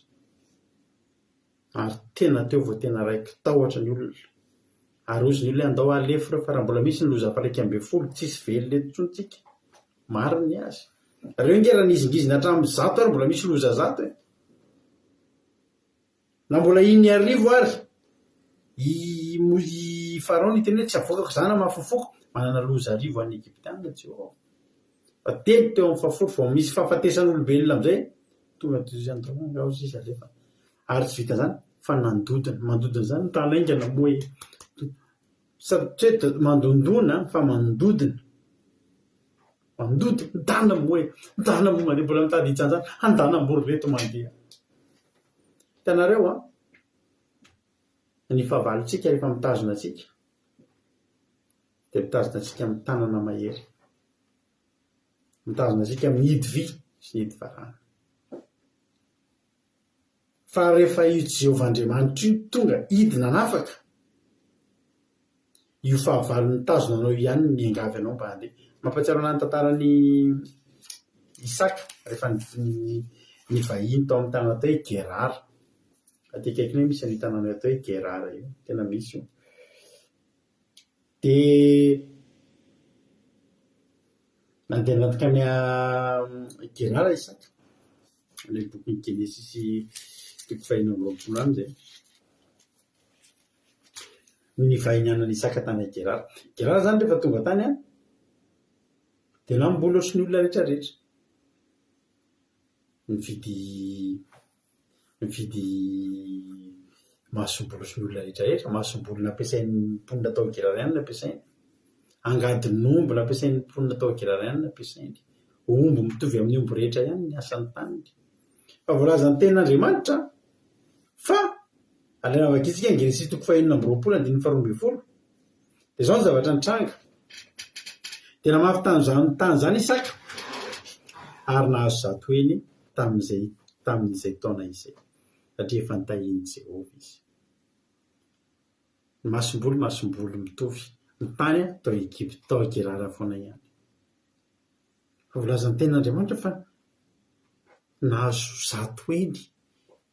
Ary tena teo vao tena raiky tahotra ny olona. Ary ozy ny olona andao alefo fa raha mbola misy ny loza 110 tsisy vely leto tsontsika. Mariny azy. Reo nge raha nizingizina hatramin'ny 100 ary mbola misy loza 100. Na mbola 1,000 ary i Farao niteny hoe tsy avoakako zany mahafofoko, manana loza 1,000 any Egyptianina Jehovah. Fa telo teo amin'ny 10 vao misy fahafatesan'olombelona amin'izay tonga toy andao izy alefa. Ary tsy vita zany fa mandodina zany mitalaingana moe. Satria mandondona fa mandodina. Mandodina mitana moe. Mitana moe mandeha mbola mitady hitsanjana. Handana mbory reto mandeha. Hitanareo ny fahavalontsika rehefa mitazona antsika dia mitazona antsika amin'ny tanana mahery. Mitazona antsika amin'ny hidy vy sy ny hidy varahana. Fa rehefa io Jehovah Andriamanitra io tonga hidina nafaka, io fahavalony tazona anao ihany ny angavy anao mba handeha. Mampatsiaro ana ny tantaran'ny Isaka rehefa ny vahiny tao amin'ny tanana tao hoe Gerara. Aty akaikiny misy ny tanana atao hoe Gerara io, tena misy io. Dia nandeha nankany Gerara Isaka. Ilay bokin'ny Genesisy 19 any izay. Ny vahiny anan'i Isaka tany Gerara. Gerara zany rehefa tonga tany dia namboly sy ny olona rehetrarehetra. Mividy mahasombolo sy ny olona rehetrarehetra. Mahasombolo nampiasain'ny mponina tao Gerara ihany nampiasainy. Angadin'omby nampiasain'ny mponina tao Gerara ihany nampiasainy. Omby mitovy amin'ny omby rehetra ihany ny asan'ny taniny. Fa voalaza ny ten'Andriamanitra fa alaina vakitsika ny Genesisy 5:20. Dia izao ny zavatra nitranga. Tena mafy tany zany Isaka ary nahazo zato eny tamin'izay taona izay. Satria efa nitahiny Jehovah izy. Mahasombolo mitovy. Ny tany tao Egypte, tao Gerara foana ihany. Fa voalaza ny ten'Andriamanitra fa nahazo zato eny.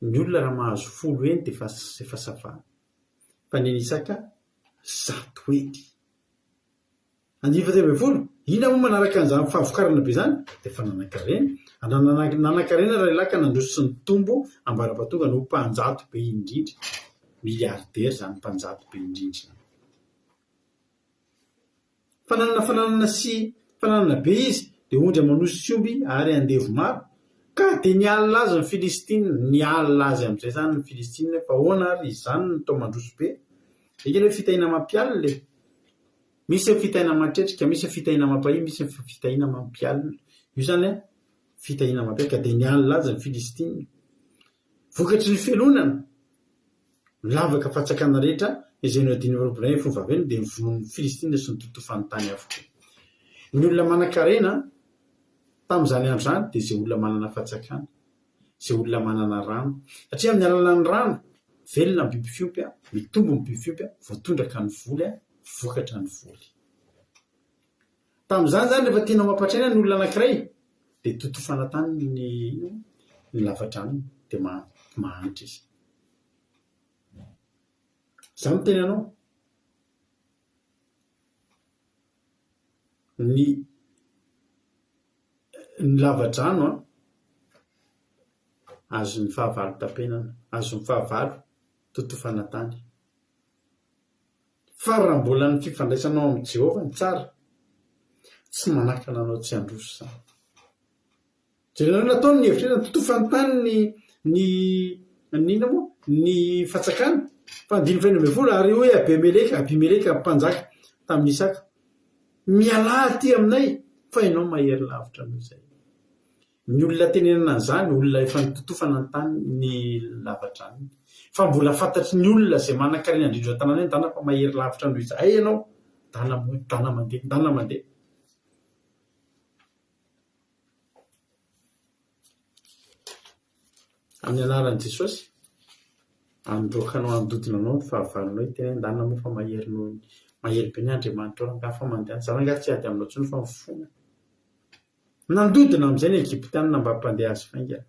Ny olona raha mahazo 10 eny dia efa savana. Fa ny Isaka 100 eny. 120. Ina moa manaraka an'izany fahavokarana be zany dia efa nanankarena. Nanankarena raha ilaka nandroso sy ny tombo ambarapatonga no mpanjato be indrindra. Miliardera zany mpanjato be indrindra. Fananana be izy dia ondry manosy sy omby ary andevo maro. ka dia nialina azy ny Filistina, nialina azy amin'izay zany ny Filistina fa ahoana ary izany no tao mandroso be. Ekena hoe fitahiana mampialina le. Misy ny fitahiana matretrika, misy ny fitahiana mampahia, misy ny fitahiana mampialina. Io zany fitahiana mampialina ka dia nialina azy ny Filistina. Vokatry ny felonana, lavaka fatsakana rehetra izay no adiny robolay fomba vaveny dia ny Filistina sy ny tontofany tany avokoa. Ny olona manan-karena tamin'izany andro zany dia izay olona manana fatsakana, izay olona manana rano. Satria amin'ny alalan'ny rano, velona ny biby fiompy, mitombo ny biby fiompy, voatondraka ny voly, vokatra ny voly. Tamin'izany zany rehefa tianao mampatrena ny olona anankiray, dia totofana tany ny lavadrano dia mahanitra izy. Izany no tena anao. Ny lavadrano azo ny fahavalo tapenana, azo ny fahavalo totofana tany. Fa raha mbola ny fifandraisanao amin'ny Jehovah ny tsara, tsy manakana anao tsy handroso izany. Jerena nataony ny hevitrena totofany tany ny fatsakana. Fa ny 5:20 ary hoe Abimeleka mpanjaka tamin'ny Isaka, mialahy ty aminay fa ianao mahery lavitra noho izay. Ny olona tenenana an'izany, olona efa nitotofana ny tany ny lavadrano. Fa mbola fantatry ny olona izay manan-karena indrindra an-tanàna hoe ndana fa mahery lavitra noho izay ianao, dana mandeha. Amin'ny anaran'i Jesosy, androkanao andodina anao ny fahavalonao tena ndana moa fa mahery be ny Andriamanitra ao ngafa mandeha. Zany nga tsy ady aminao intsony fa mifono. Nandodina amin'izay ny Egiptianina mba hampandeha azy faingana.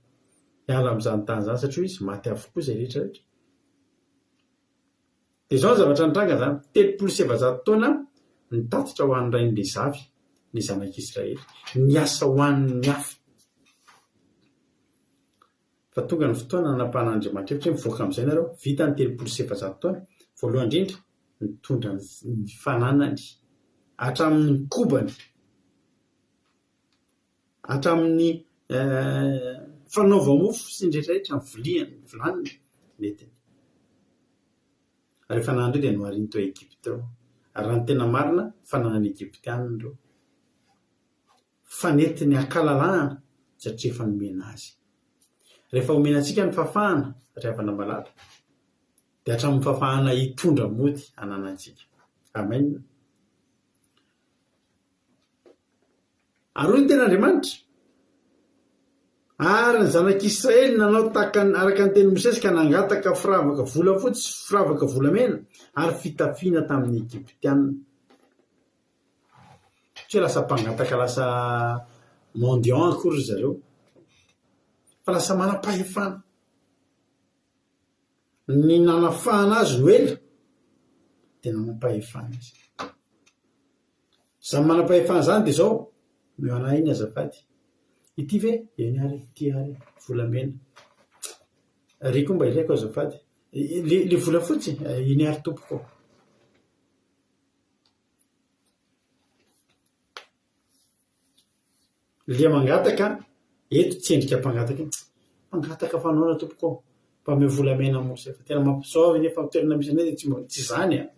Hiala amin'izany tany zany satria izy maty avokoa izay rehetrarehetra. Dia izao ny zavatra nitranga zany, 700 taona nitatitra ho an'ny rain'ilay zavy ny zanak'Israely, niasa ho an'ny hafa. Fa tonga ny fotoana napahan'Andriamanitra hoe mivoaka amin'izay nareo, vita ny 700 taona, voalohany indrindra nitondra ny fananany hatramin'ny kobany, hatramin'ny fanaova-mofo sy ny rehetrarehetra, ny viliany, ny vilaniny netiny. Rehefa nandro dia nohariny tao Egipta reo. Ary raha ny tena marina, fananany Egiptianina reo. Fanetiny ankalalahana satria efa nomena azy. Rehefa omena antsika ny fafahana, ravana malala, dia hatramin'ny fafahana hitondra mody ananantsika. Amen. Ary hoy ny ten'Andriamanitra, ary ny zanak'Israely nanao araka ny teny Mosesy ka nangataka firavaka volafotsy sy firavaka volamena ary fitafiana tamin'ny Egiptianina. Tsy lasa mpangataka, lasa mendiant akory zareo, fa lasa manam-pahefana. Ny nanafahana azy no ela dia nanam-pahefana izy. Izany manam-pahefana zany dia izao, meo anahy iny azafady. Ity ve? Eny ary, ity ary, volamena. Riko mba ilaiko azafady. Le volafotsy, iny ary tompoko. Le mangataka, eto tsendrika mpangataka fa anao na tompoko. Mpameo volamena mosa. Tena mampisao nefa toerana misy anay dia tsy izany.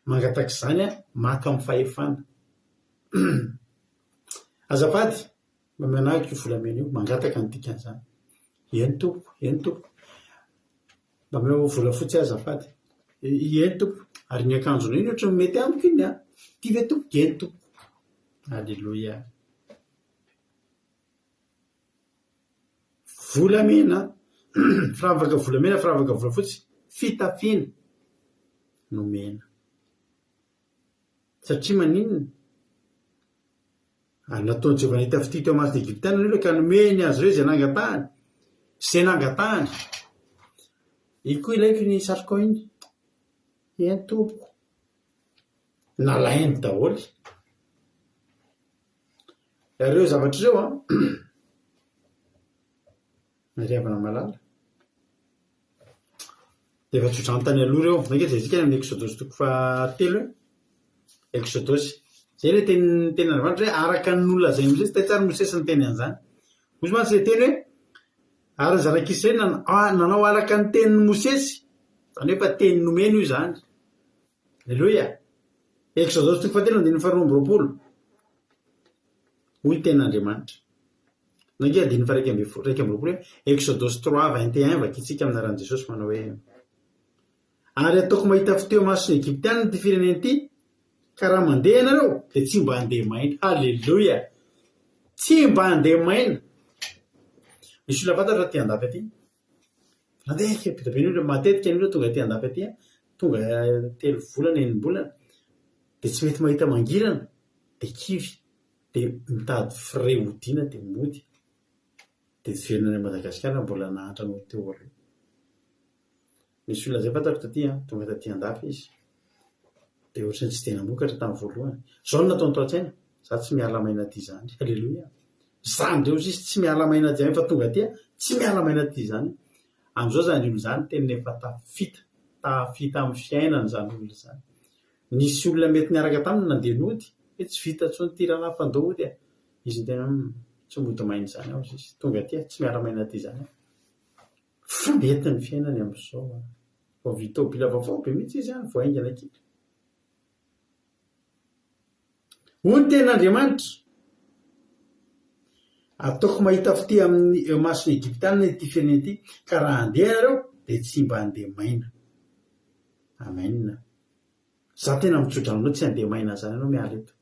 Mangataka izany maka amin'ny fahefana. Azafady, mba menahiko io volamena io, mangataka ny dikan'izany. Eny tompoko. Mba meo volafotsy azafady. Eny tompoko. Ary ny akanjonao iny ohatry mety amiko iny. Ty ve tompoko? Eny tompoko. Alleluia. Volamena, firavaka volamena, firavaka volafotsy, fitafiana nomena. Satria maninona? Nataony Jehovah nitafity teo amin'ny Egiptianina ilay ka nomeny azy ireo izay nangatahany. Izay nangatahany. Io koa ilaiko ny satrokao iny. Eny tompoko. Nalainy daholo. Ireo zavatra ireo mariavana malala. Dia efa tsodrano tany aloha ireo. Mankety izay amin'ny Exodosy 3 Exodosy. Izay ilay teny Andriamanitra hoe araka ny olona izay Mosesy, tay tsara Mosesy ny teny an'izany. Misy mantsy izay teny hoe ary ny zanak'Israely nanao araka ny tenin'ny Mosesy, zany hoe efa teny nomeny io zany. Alleloia. Exodus 3:12-20. Hoy ten'Andriamanitra. Nange 1:20. Exodus 3:21 vakitsika amin'ny anaran'i Jesosy manao hoe ary ataoko mahita fiteo mason'ny Egyptianina ty fireneny ity, ka raha mandeha ianareo dia tsy mba handeha maina. Alleloia. Tsy mba handeha maina. Misy olona fantatra ty andafy aty. Mandeha be be olona matetika ny olona tonga ty andafy aty, tonga 3 volana 4 bolana dia tsy mety mahita mangirana dia kivy dia mitady frais odiana dia mody. Dia tsy verina any Madagasikara mbola nahantra no teo aloha. Misy olona zay fantatra taty, tonga taty andafy izy dia ohatrany tsy tena mokatra tamin'ny voalohany. Zao no nataony tao-tsaina, za tsy miala maina ty zany. Alleloia. Zany ndreo izy tsy miala maina ty zany fa tonga ty tsy miala maina ty zany. Amin'izao zany olo zany tena efa tafita amin'ny fiainana zany olona zany. Nisy olona mety niaraka taminy nandeha nody, hoe tsy vita intsony ty raha nampandao ody. Izy ny tena tsy mody maina zany ao izy. Tonga ty tsy miala maina ty zany. Fa mety ny fiainany amin'izao. Vao vita tôbila vaovao be mihitsy izy vao aingana kely. Hoy ny ten'Andriamanitra, ataoko mahita fitỳ amin'ny mason'ny Egyptianina ity fireneny ity, ka raha handeha ianareo dia tsy mba handeha maina. Amen. Za tena mitsotra aminao tsy handeha maina zany ianao miala eto.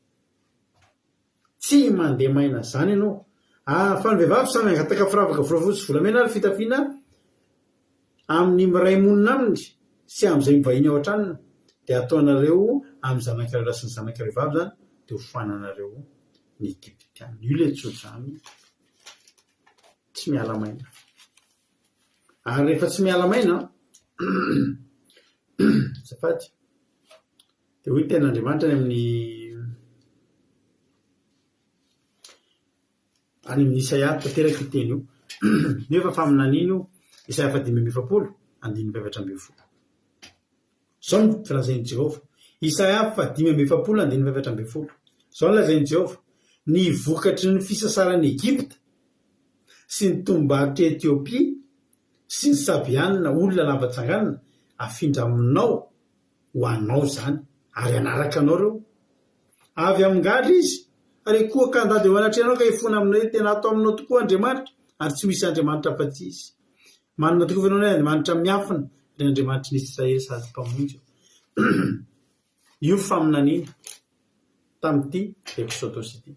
Tsy mandeha maina zany ianao. Fa ny vehivavy samy angataka firavaka volafotsy volamena ary fitafiana amin'ny miray monina aminy sy amin'izay mivahiny ao an-tranony dia ataonareo amin'ny zanak'ireo lahy sy ny zanak'ireo vavy zany dia hofananareo ny Egyptianina. Io ilay tsotra zany. Tsy miala maina. Ary rehefa tsy miala maina zafady dia hoy ten'Andriamanitra ny amin'ny Isaia tanteraka iteny io. Nefa faminan'iny io Isaia 5:7-10. Zao ny filazain'i Jehova. Isaia 5:7-10. Zao ny lazain'i Jehova. Ny vokatry ny fisasaran'ny Egypta sy ny tombarotra Etiopia sy ny Sabianina olona lava-tsanganana afindra aminao ho anao zany ary anaraka anao reo. Avy amin'ngadra izy ary koa ka andady eo anatrehanao ka hifona aminao tena atao aminao tokoa Andriamanitra ary tsy misy Andriamanitra fa tsy izy. Manana tokoa ianao ny Andriamanitra miafina ny Andriamanitra ny Israely sady mpamonjy. Io faminan'iny tamin'ity Exodus ity.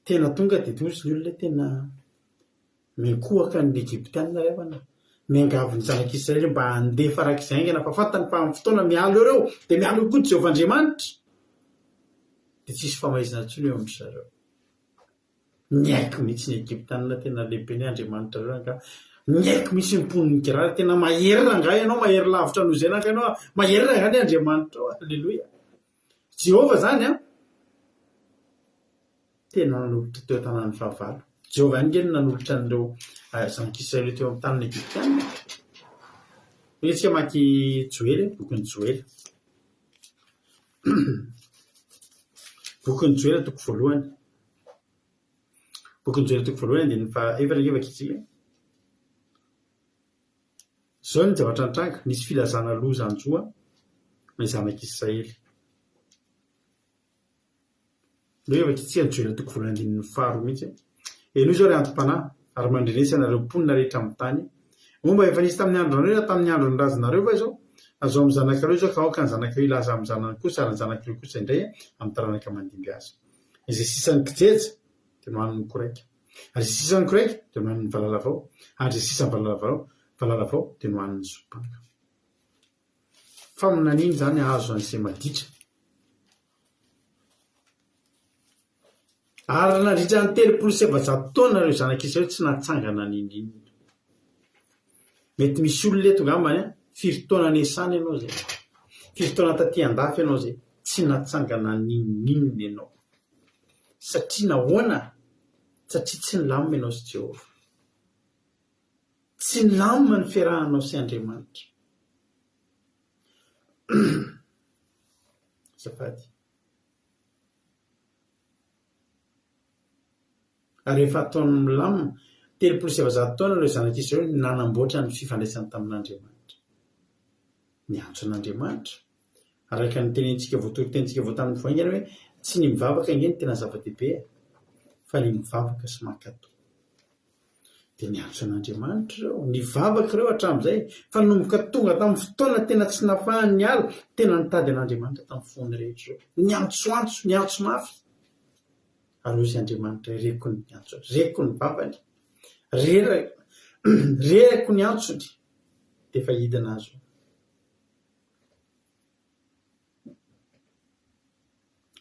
Tena tonga dia toy ny olona tena mikohaka ny Egyptianina revana. Miangavy ny zanak'Israely mba handeha farak'izay aingana fa fantany fa amin'ny fotoana mialo ireo dia mialo koa Jehovah Andriamanitra. Dia tsisy famaizina intsony eo amin'ny zareo. Miaiky mihitsy ny Egyptianina tena lehibe ny Andriamanitra ireo ka miaiky misy mponiny kirary tena mahery rangahy ianao, mahery lavitra noho izay naka ianao, mahery rangahy ny Andriamanitra ao. Alleloia. Jehova zany tena nanolotra teo an-tanàn'ny fahavalo. Jehova ihany ngeny nanolotra an'ireo zanak'Israely teo amin'ny taniny Egyptianina. Tsika maky Joely, bokin'ny Joely. Bokin'ny Joely toko voalohany. Bokin'ny Joely toko voalohany dia efatra vakitsika. Zao ny zavatra nitranga, nisy filazana loza anjoa ny zanak'Israely. Leo vakitsika ny Joely toko voalohany dia ny faharoa mihitsy. Enoy zao ry antom-panahy ary mandrenesy anareo mponina rehetra amin'ny tany. Momba efa nisy tamin'ny andronareo tamin'ny andron'ny razonareo fa izao azo amin'ny zanak'ireo izao ka aoka ny zanak'ireo ilaza amin'ny zanany kosa ary ny zanak'ireo kosa indray amin'ny taranaka mandimby azy. Izay sisan'ny kijeja dia nohaniny mikoraika. Ary izay sisan'ny koraika dia nohaniny valalavao. Ary izay sisan'ny valalavao dia nohaniny zopanga. Faminan'iny zany azo an'izay maditra. Ary nandritra ny 300 taona ireo zanak'Israely tsy natsangana n'inona. Mety misy olona eto ngambany firy taona nesana ianao zay. Firy taona taty andafy ianao zay tsy natsangana n'inona ianao. Satria nahoana? Satria tsy nilamina ianao sy Jehova. Tsy nilamina ny fiarahanao sy Andriamanitra. Zafady. Ary rehefa ataony milamina 3,700 taona ireo zanak'Israely nanamboatra ny fifandraisany tamin'Andriamanitra. Ny antso an'Andriamanitra. Araka ny tenentsika voatoritentsika voatamin'ny voaingana hoe tsy ny mivavaka ingeny tena zava-dehibe fa ny mivavaka sy mankato. Dia ny antso an'Andriamanitra ireo, ny vavaka ireo hatramin'izay fa nomboka tonga tamin'ny fotoana tena tsy nafahan'ny ala, tena nitady an'Andriamanitra tamin'ny fony rehetra ireo. Ny antso mafy. Ary izy Andriamanitra reko ny antso, reko ny vavany, reko ny antsony, dia efa hidina azo.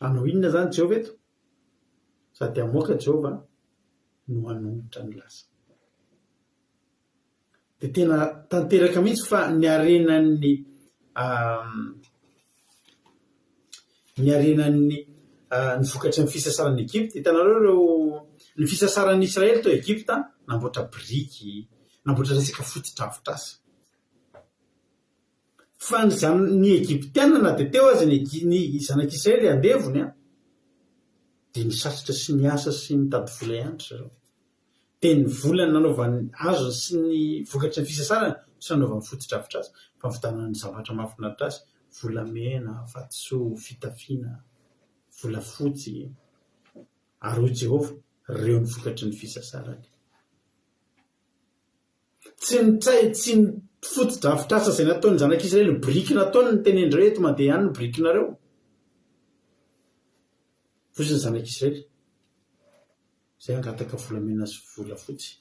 Anao inona zany Jehova eto? Sady amoaka Jehova no hanombotra ny lasa. Dia tena tanteraka mihitsy fa ny arenan'ny ny vokatry ny fisasaran'ny Egypte. Hitanareo ireo ny fisasaran'ny Israely tao Egypte namboatra biriky, namboatra resaka foto-drafitr'asa. Fa ny Egyptiana na dia teo azy ny zanak'Israely andevony dia ny sarotra sy ny asa sy ny tady vola ihany zareo. Dia ny vola nanaovany azo sy ny vokatry ny fisasarana sy nanaovany foto-drafitr'asa fa vitanana ny zavatra mahafinaritra azy, volamena, vatosoa, fitafiana, volafotsy. Ary Jehova ireo ny vokatry ny fisasarany. Tsy ny foto-drafitr'asa izay nataony zanak'Israely, ny biriky nataony ny tenenindreo eto mandeha ihany ny birikinareo. Fosiny zanak'Israely izay angataka volamena sy volafotsy.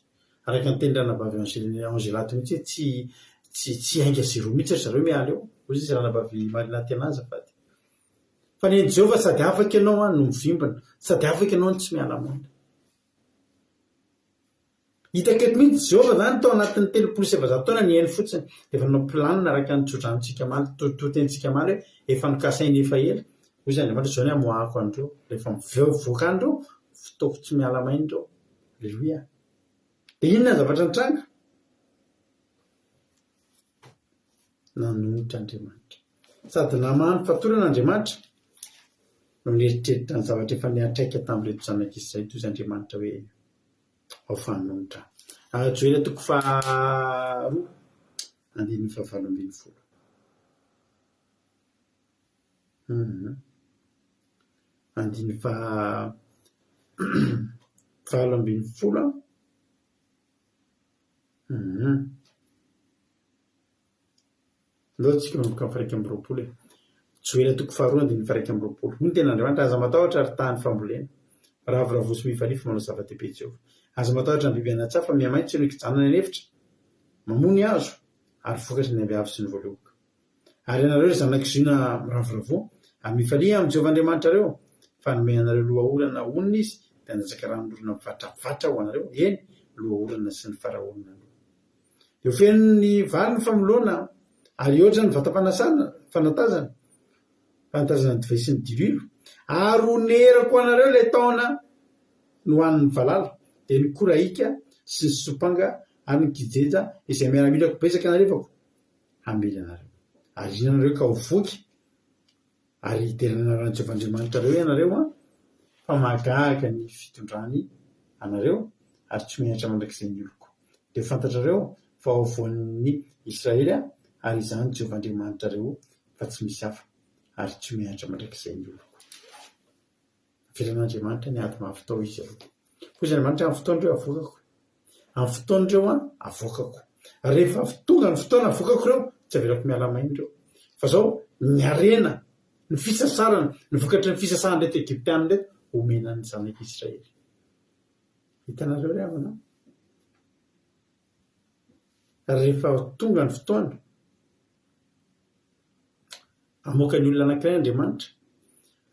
Araka ny tenin-dranabavy Angelate mihitsy tsy hainga zero mihitsy zareo miala eo. Hoy izy ranabavy Marinaty an'Azafady. Fa ny Jehova sady afaka ianao no mivimbana, sady afaka ianao no tsy miala amona. Hitako eto mihitsy Jehova zany tao anatin'ny 3,700 taona ny hainy fotsiny. Efa nanao planina araka ny tsodranintsika maly, totentsika maly hoe efa nokasainy efa ela. Hoy izy Andriamanitra zao ny amoahako andreo, rehefa mivoaka andreo, fitaoko tsy miala maindreo. Aleluia. Dia inona zavatra nitranga? Nanombotra Andriamanitra. Sady namahany fatorana no nieritreritra ny zavatra efa niatraika tamin'ireto zanak'Israely toy izy Andriamanitra hoe ao fanombotra. Joela 2:7. Andiny 7:7. Ndao tsika manomboka amin'ny 1:20. Joela 2:2. Hoy ny ten'Andriamanitra, aza matahotra ary tany fambolena, ravoravotsy mivalify manao zava-dehibe Jehova. Aza matahotra ny biby anatsy fa miamaitso ny kijanana ny efitra, mamony azo ary vokatry ny ambiavy sy ny voaleoka. Ary ianareo ry zanak'izoina ravoravo, ary mifalia amin'ny Jehova Andriamanitra reo, fa nomeny anareo lohaolana onona izy, dia handatsaka ranon'olona mivatravatra ho anareo. Eny, lohaolana sy ny faraholona. Dia ho feno ny vary ny famoloana, ary ohatra ny fanatazana ny divay sy ny diriro, ary onerako anareo ilay taona no hoan'ny valala, dia ny korahika sy ny sopanga ary ny kijeja izay miaramilako betsaka narevako hamely anareo. Ary inanareo ka ho voky, ary hiterana rano Jehova Andriamanitra reo ianareo fa mahagaga ny fitondrany anareo ary tsy mianatra mandrakizay ny oloko. Dia fantatrareo fa ao voan'ny Israely ary izany Jehova Andriamanitra reo fa tsy misy hafa ary tsy mianatra mandrakizay ny oloko. Avelan'Andriamanitra ny ady mahavitao izy aloha. Hoy izy Andriamanitra, amin'ny fotoan'ireo avokako. Amin'ny fotoan'ireo avokako. Rehefa tonga ny fotoana avokako ireo, tsy avelako miala maindreo. Fa zao ny arena, ny fisasarana, ny vokatry ny fisasarana nreto Egyptiana nreto, omena ny zanak'Israely. Hitanareo ry havana. Rehefa tonga ny fotoana, amoaka ny olona anankiray Andriamanitra.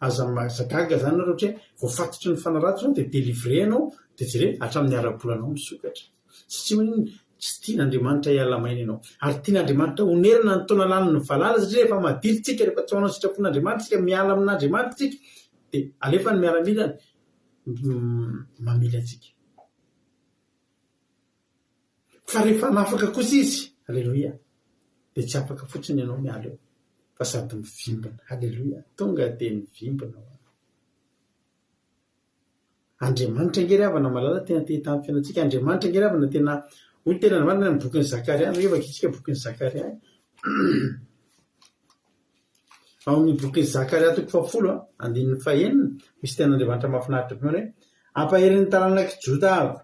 Aza mazagaga zany nareo ohatra hoe voafatotry ny fanarato dia delivre anao, dia jere hatramin'ny ara-bolanao misokatra. Satria tsy tian'Andriamanitra hiala maina ianao. Ary tian'Andriamanitra onerana ny taona laniny valala, satria rehefa madilitsika, rehefa tsy manao sitrapon'Andriamanitra tsika, miala amin'Andriamanitra tsika, dia alefa ny miaramilana mamily antsika. Fa rehefa nafaka kosa izy, aleluia, dia tsy afaka fotsiny ianao miala eo, fa sady mivimbana. Aleluia, tonga dia mivimbana. Andriamanitra ngery avana malala tena te tamin'ny fiainantsika. Andriamanitra ngery avana tena hoy tena marina ny bokin'ny Zakaria revaka itsika bokin'ny Zakaria ao amin'ny bokin'ny Zakaria toko 10:1 misy ten'Andriamanitra mahafinaritra be hoe ampahery ny taranaka Jodako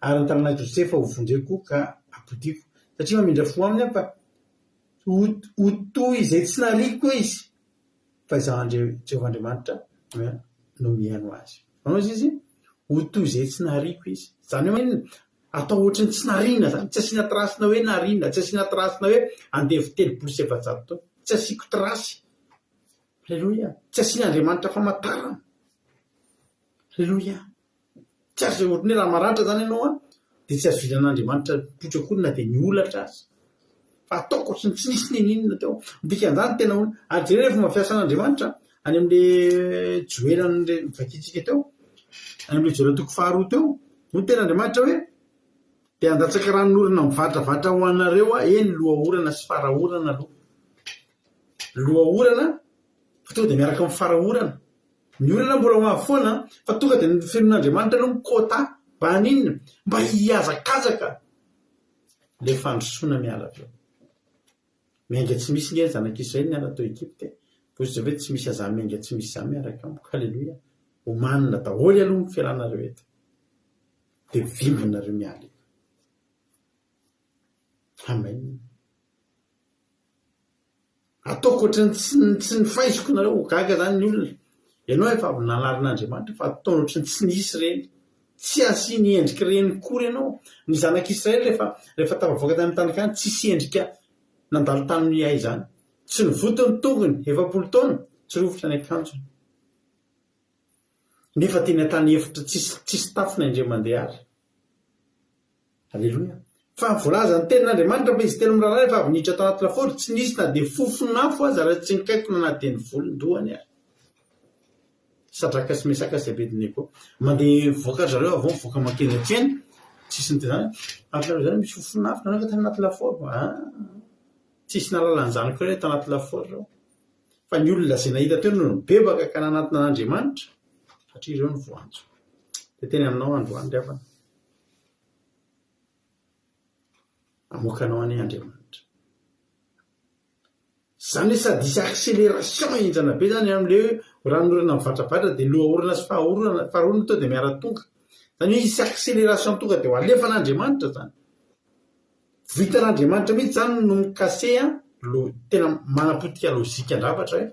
ary ny taranaka Josefa ho vonjeko ka apodiko satria mamindra fo aminy fa ho toy izay tsy nariko izy fa izaho Jehovah-Andriamanitra no mihaino azy. Manao izy ho toy izay tsy nariko izy. Zany hoe atao ohatrany tsy narina zany, tsy asiana trasina hoe narina, tsy asiana trasina hoe andevy 700 taona, tsy asiako trasy. Alleluia. Tsy asiana Andriamanitra famantarana. Alleluia. Tsy azo ohatrany raha maratra zany ianao dia tsy azo vilan'Andriamanitra potrakorina dia niolatra azy. Fa ataoko ohatrany tsy nisy ninina teo. Dikan'izany tena hoe ary jerena fomba fiasan'Andriamanitra any amin'ilay joelany vakitsika teo, any amin'ilay joelany toko 2 teo, no tena Andriamanitra hoe dia handatsaka ranon'orana mivadravatra ho anareo eny lohaorana sy farahorana aloha. Lohaorana fa tonga dia miaraka amin'ny farahorana. Ny orana mbola ho avy foana fa tonga dia ny firen'Andriamanitra aloha mikôta mba haninona mba hiazakazaka ilay fandrosoana miala avy eo. Miainga tsy misy nge zanak'Israely niala tao Egypte. Vozy hoe tsy misy azany miainga tsy misy izany miaraka amiko. Halleluia. Ho manina daholo aloha ny fialanareo eto. Dia vimbinareo miala. Amen. Ataoko ohatrany tsy nifaiziko nareo gaga zany ny olona. Ianao efa avy nanarin'Andriamanitra fa ataony ohatrany tsy nisy reny. Tsy asiany endrika reny kory ianao. Ny zanak'Israely rehefa tafavoaka tamin'ny tany Kanana tsy misy endrika nandalo tamin'ny ay zany. Tsy nivoto ny tongony 7 taona, tsy rofotra ny akanjony. Nefa teny tany efitra tsisy tafona indray mandeha ary. Alleluia. Fa voalaza ny tenin'Andriamanitra fa izy telo miraharaha rehefa avy niditra tao anaty lafaoro tsy nisy na dia fofonafo aza raha tsy nikaikona na dia ny volondohany ary. Sadraka sy Mesaka sy Abednego mandeha voaka zareo avao mivoaka mankeny tsisy ny tezany after zany misy fofonafo nanao tany anaty lafaoro. Tsisy nalalan'izany koa reto anaty lafaoro. Fa ny olona izay nahita teo no nibebaka ka nanatona an'Andriamanitra satria ireo ny voanjo. Dia teny aminao androany ry havana. Amoakanao any Andriamanitra. Zany hoe sady isy accélération enjana be zany amin'ilay ranorana mivatravatra dia lohaorana sy farahorana to dia miara-tonga. Zany hoe isy accélération tonga dia ho alefan'Andriamanitra zany. Vitan'Andriamanitra mihitsy zany no mikase tena manapotika lôzika andravatra hoe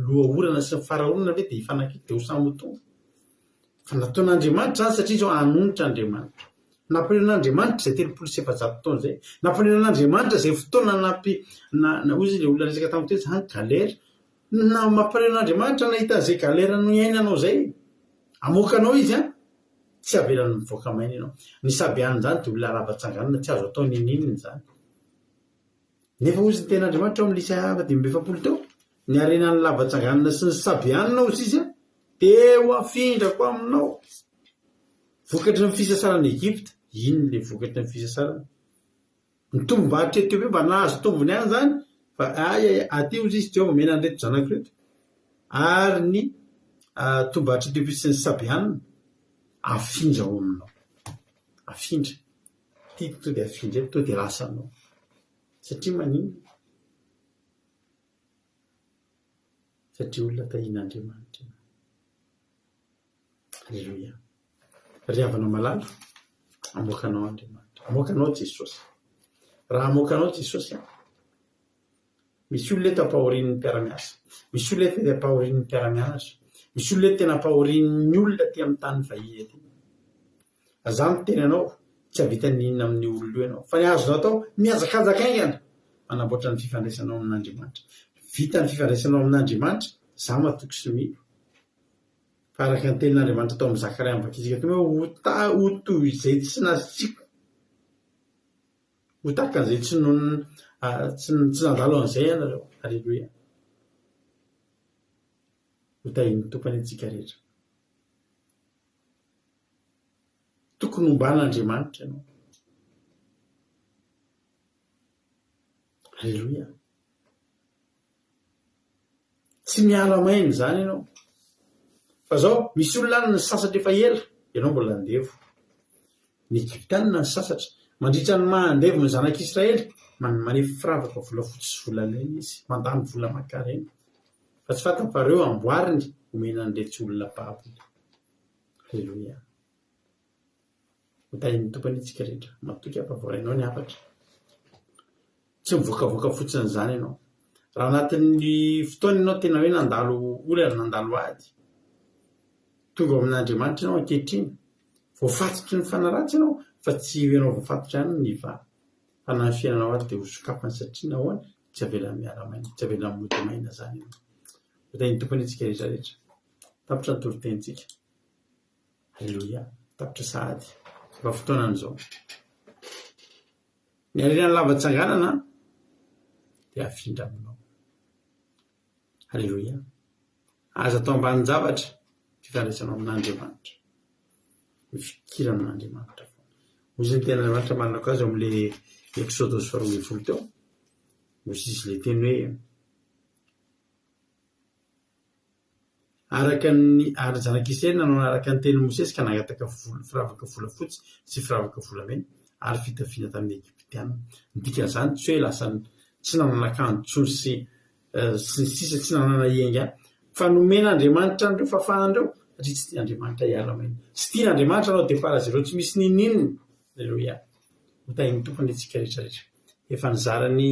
lohaorana sy ny farahorana ve dia hifanakaiky dia ho samy tonga. Fa nataon'Andriamanitra zany satria izao hanonitra Andriamanitra. Nampaleon'Andriamanitra izay 700 taona izay. Nampaleon'Andriamanitra izay fotoana ozy ilay olona resaka tamin'ny teo zany galera. Mampaleon'Andriamanitra nahita izay galera no iainanao izay. Amoakanao izy tsy avelany mivoaka maina ianao. Ny sabianiny zany dia olona lava-tsanganana tsy azo atao ninina zany. Nefa ozy ny ten'Andriamanitra ao amin'ny Lisaya 7 teo ny arenan'ny lava-tsanganana sy ny sabianina ozy izy dia ho afindrako aminao. Vokatry ny fisasarany Egypte, ino ilay vokatry ny fisasarany? Ny tombom-barotra Etiopia mba nahazo tombony ihany zany fa aty ozy izy Jehova omena an'ireto zanako reto. Ary ny tombom-barotra Etiopia sy ny sabianina afindra ao aminao. Afindra. Tiako to dia afindra to dia lasanao. Satria manino? Satria olona tahian'Andriamanitra. Alleluia. Ry havana malala, amoakanao Andriamanitra. Amoakanao Jesosy. Raha amoakanao Jesosy, misy olona eto ampahorian'ny mpiara-miasa. Misy olona eto ampahorian'ny mpiara-mianatra. Misy olona eto tena ampahorian'ny olona aty amin'ny tany vahiny ety. Aza miteny anao, tsy havita ninona amin'ny olona io ianao. Fa ny azonao atao, miazakazaka aingana. Manamboatra ny fifandraisanao amin'Andriamanitra. Vita ny fifandraisanao amin'Andriamanitra, za matoky sy milo. Fa araka ny tenin'Andriamanitra atao amin'ny Zakaria amin'ny vakitsika teo hoe ho toy izay tsy nasiko. Ho tahaka an'izay tsy nandalo an'izay ianareo. Alleluia. Ho tahin'ny tompany antsika rehetra. Tokony homban'Andriamanitra ianao. Alleluia. Tsy miala maina zany ianao. fa zao misy olona any ny sasatra efa ela ianao mbola andevo ny Egyptianina ny sasatra mandritra ny mahandevo ny zanak'Israely maneho firavaka volafotsy sy volamena izy mandany vola makareny fa tsy fantany fa reo amboariny omena an'ilay olona baboly. Halleluia. Hotahin'ny tompony itsika rehetra matoky ampavorainao ny hafatra tsy mivokavoaka fotsiny izany ianao raha anatin'ny fotoana ianao tena hoe nandalo olana nandalo ady tonga ao amin'Andriamanitra ianao ankehitriny voafatotry ny fanaratsy ianao fa tsy ianao voafatotra ihany ny va fa na ny fiainanao azy dia ho sokafany satria nahoana tsy avela miara-maina tsy avela mody maina zany ianao. Hotahin'ny tompony itsika rehetrarehetra tapitra ny torotenitsika. Halleluia. Tapitra sahady fa fotoanan'izao ny areran'ny lava-tsanganana dia afindra aminao. Halleluia. Aza atao ambanin'ny zavatra fifandraisanao amin'Andriamanitra mifikira amin'Andriamanitra hozy ny ten'Andriamanitra manana azy amin'ilay Exodus 12 teo hozy izy le teny hoe araka ny ary zanak'Israely nanao araka ny tenin'i Mosesy ka nangataka firavaka volafotsy sy firavaka volamena ary fitafiana tamin'ny Egyptianina. Dikan'izany tsy hoe lasa tsy nanana akanjo tsony sy ny sisa tsy nanana ienga fa nomen'Andriamanitra an'ireo fahafahandreo satria tsy tia Andriamanitra hiala maina tsy tia Andriamanitra anao dia fara zereo tsy misy ninininy. Halleluia. Hotahin'ny tompony itsika rehetrarehetra efa nizarany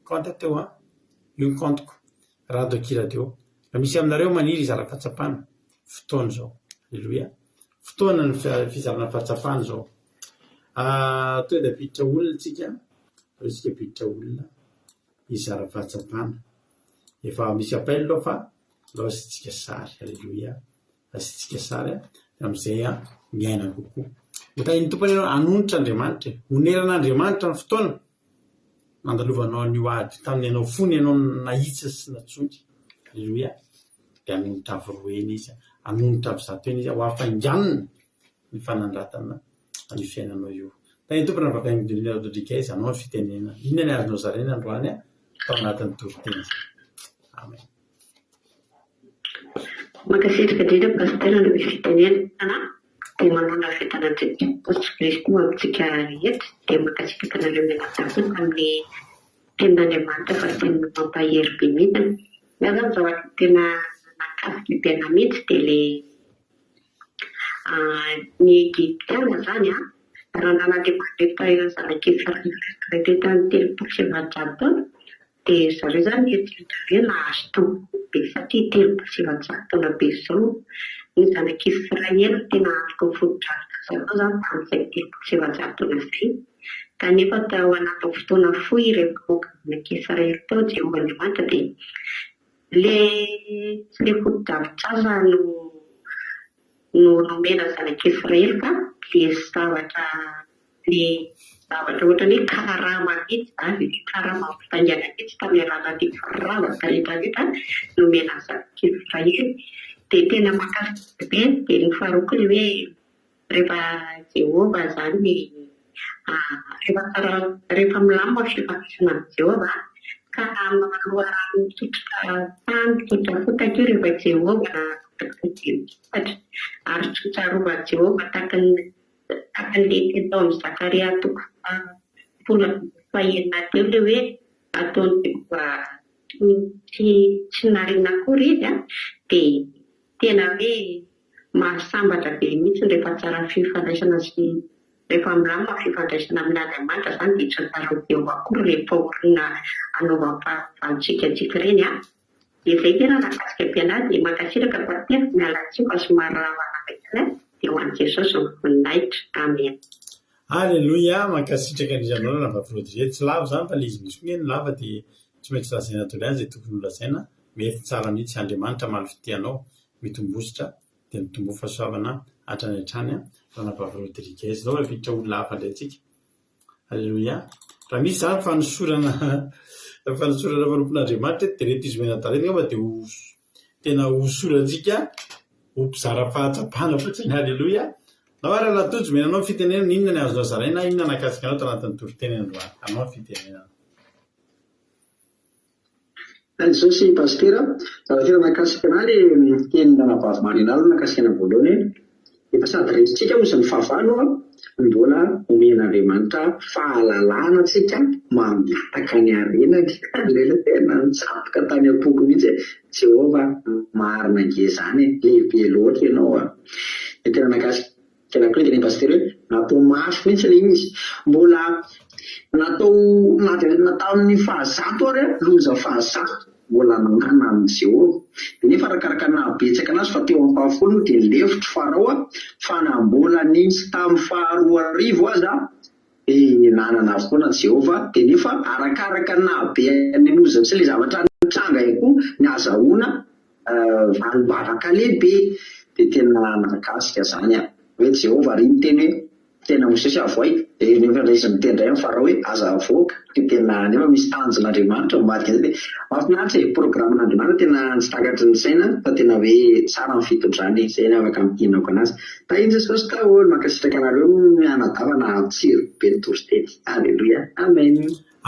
compte teo io compteko radio kiradio misy aminareo maniry izara fahatsapana fotoana zao. Halleluia. Fotoana ny fizarana fahatsapana zao toy dia piditra olona tsika resika piditra olona izara fahatsapana efa misy appel aloha fa lao asitsika sary. Halleluia. Asitsika sary amin'izay miaina kokoa. Hotahin'ny tompony ianao anonitra Andriamanitra honeran'Andriamanitra ny fotoana nandalovanao ny ady tamin'ny ianao fony ianao nahitsa sy natsony. Halleluia. Dia anonitra avy roeny izy anonitra avy zato eny izy ho afanganina ny fanandratana ny fiainanao io. Hotahin'ny tompony ny vavian'ny Rodrika izy anao ny fitenena inona ny azonao zaraina androany tao anatin'ny toriteny. Amen. Makasitraka indrindra pasitera ny fitenena dia manona fitanantsika Jesosy Kristy amintsika rehetra dia makasitraka nareo menatafo amin'ny tenin'Andriamanitra fa tena mampahery be mihitsy. Miazany zao tena nakafika tena mihitsy dia ny Egyptiana zany raha nan'Andriamanitra zanak'Israely tetan'ny telopolo sy efajato taona dia zareo zany eritreretina nahazo tombo satria telopolo sy efajato taona be izao ny zanak'Israely tena afaka mifono-drafitr'izao zany tamin'izay telopolo sy efajato taona izay kanefa tao anatin'ny fotoana fohy rehefa moka zanak'Israely tao Jehovahandriamanitra dia tsy le foto-drafitr'aza no nomena zanak'Israely ka le zavatra ohatra hoe karama mihitsy karama fitaingana mihitsy tamin'ny alalan'ny firavaka rehetrarehetra nomena zanak'Israely. Dia tena makasika be dia ny faharoa koa hoe rehefa Jehova zany rehefa milamina fifandraisana amin'ny Jehova ka maloharano mitsotroka tany tsotra fotaka io rehefa Jehova ary tsotsarovan Jehova tahaka ilay teny tao amin'ny Zakaria toko folo fahaenina teo ilay hoe ataony Jehova tsy nariana akory izy dia tena hoe mahasambatra be mihitsy rehefa tsara fifandraisana sy rehefa milamina fifandraisana amin'ny Andriamanitra zany dia tsy tsara Jehova akory rehefa olona anaovantsika reny dia izay tena nakasika ampianazy dia makasitraka pasitera mialatsika somary rahavana dia ho an'i Jesosy ny voninahitra. Amen. Halleluia. Makasitraka indrindra na vavy tsy lava zany fa le izy misy koa ny lava dia tsy maintsy lazaina toliany izay tokony ho lazaina mety tsara mihitsy Andriamanitra maly fitianao mitombositra dia mitombo fahasoavana hatrany hatrany raha vavy Rodrika izy zao rapiditra olona hafa indray tsika. Halleluia. Raha misy zany fanosorana vanompon'Andriamanitra dia reto izy menataretina fa dia tena hosorantsika ho mpizara fahatsapana fotsiny. Halleluia. Nao ara latojo menanao fitenenana inona ny azonao zaraina inona nakasikanao tao anatin'ny toriteny androany anao fitenenana. Izao sy pastera, zavatra nakasika anahy ilay tenin'ny anabavy marina aloha nakasika ana voalohany efa sady renintsika moa izany fahavalo mbola omen'Andriamanitra fahalalana antsika mamitaka ny arenany. Lela tena nitsaboka tany am-poko mihitsy Jehova marina ngezany lehibe loatra ianao tena nakasika anahy koa ny pastera hoe natao mafy mihitsy ilay izy mbola natao ny fahazato ary loza fahazato mbola nanana amin'ny Jehova dia nefa arakaraka nahabetsaka anazy fa teo amin'ny fahafolo dia lefitry farao fa na mbola nisy tamin'ny faharoa arivo aza dia nanana avokoa Jehova dia nefa arakaraka nahabeny lozany sy ilay zavatra nitranga ihany koa ny azahoana valom-bavaka lehibe dia tena nakasika zany hoe Jehova ry miteny hoe tena Mosesy avoay nefa izy mitendray amin'ny farao hoe aza avoaka dia tena nefa misy tanjon'Andriamanitra mivadika izay dia mahafinaritra programan'Andriamanitra tena tsy takatry ny saina fa tena hoe tsara ny fitondrany izay ny afaka mitinako anazy. Tahiny Jesosy daholo mankasitraka anareo anadavana tsiro be ny toristety. Aleloia, amen.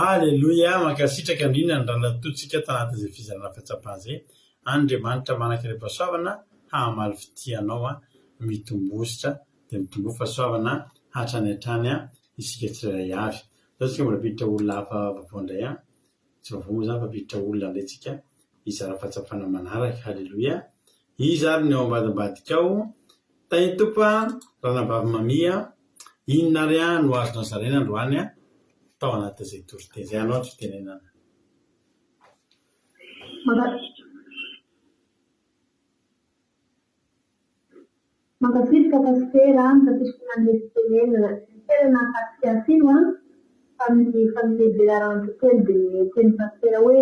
Aleloia, mankasitraka indrindra ny ranatotsika tanatin'izay fizarana fahatsapana izay. Andriamanitra manankarena fahasoavana hamaly fitianao mitombositra dia mitombo fahasoavana hatrany hatrany isika tsirairay avy. Zao tsika mbola piditra olona hafa vavondray tsy vavomo zany fa piditra olona andraitsika izara fahatsapana manaraka. Haleloia. Izy ary ny ao ambadimbadika ao tay topa ranavavy mamia inona ary no azonao zarena androany tao anatin'izay torite izay anao tsy tenenana. Makasirika pastera katisiko nandeha tenenana tena nakasika sino amin'ny familebelaran'ny teny dia teny pastera hoe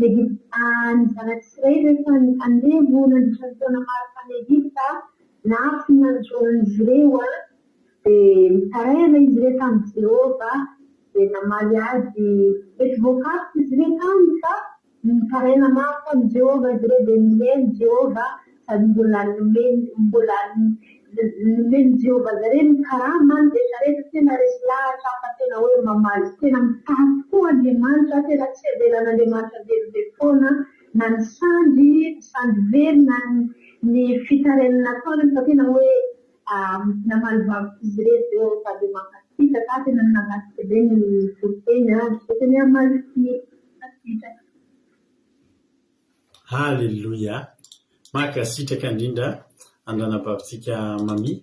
Egypta ny zanak'Israely rehefa andevo nandritra ny taona maro tany Egypta na finanjoan'izy ireo dia mitaraina izy ireo tamin'ny Jehova dia namaly azy mety voakazo izy ireo taminy fa mitaraina mafy amin'ny Jehova izy ireo dia nomeny Jehova sady mbola nomeny Jehova zareo ny karama dia zareo tena resy lahatra fa tena hoe mamaly tena mitady koa Andriamanitra tena tsy avelan'Andriamanitra velobe foana na ny sandy velona ny fitarainana nataony fa tena hoe namaly vavy izy ireo Jehova sady mankasitraka tena nakasika be ny foteny tena hamaly fasitraka. Haleloia, mankasitraka indrindra andranabavitsika mami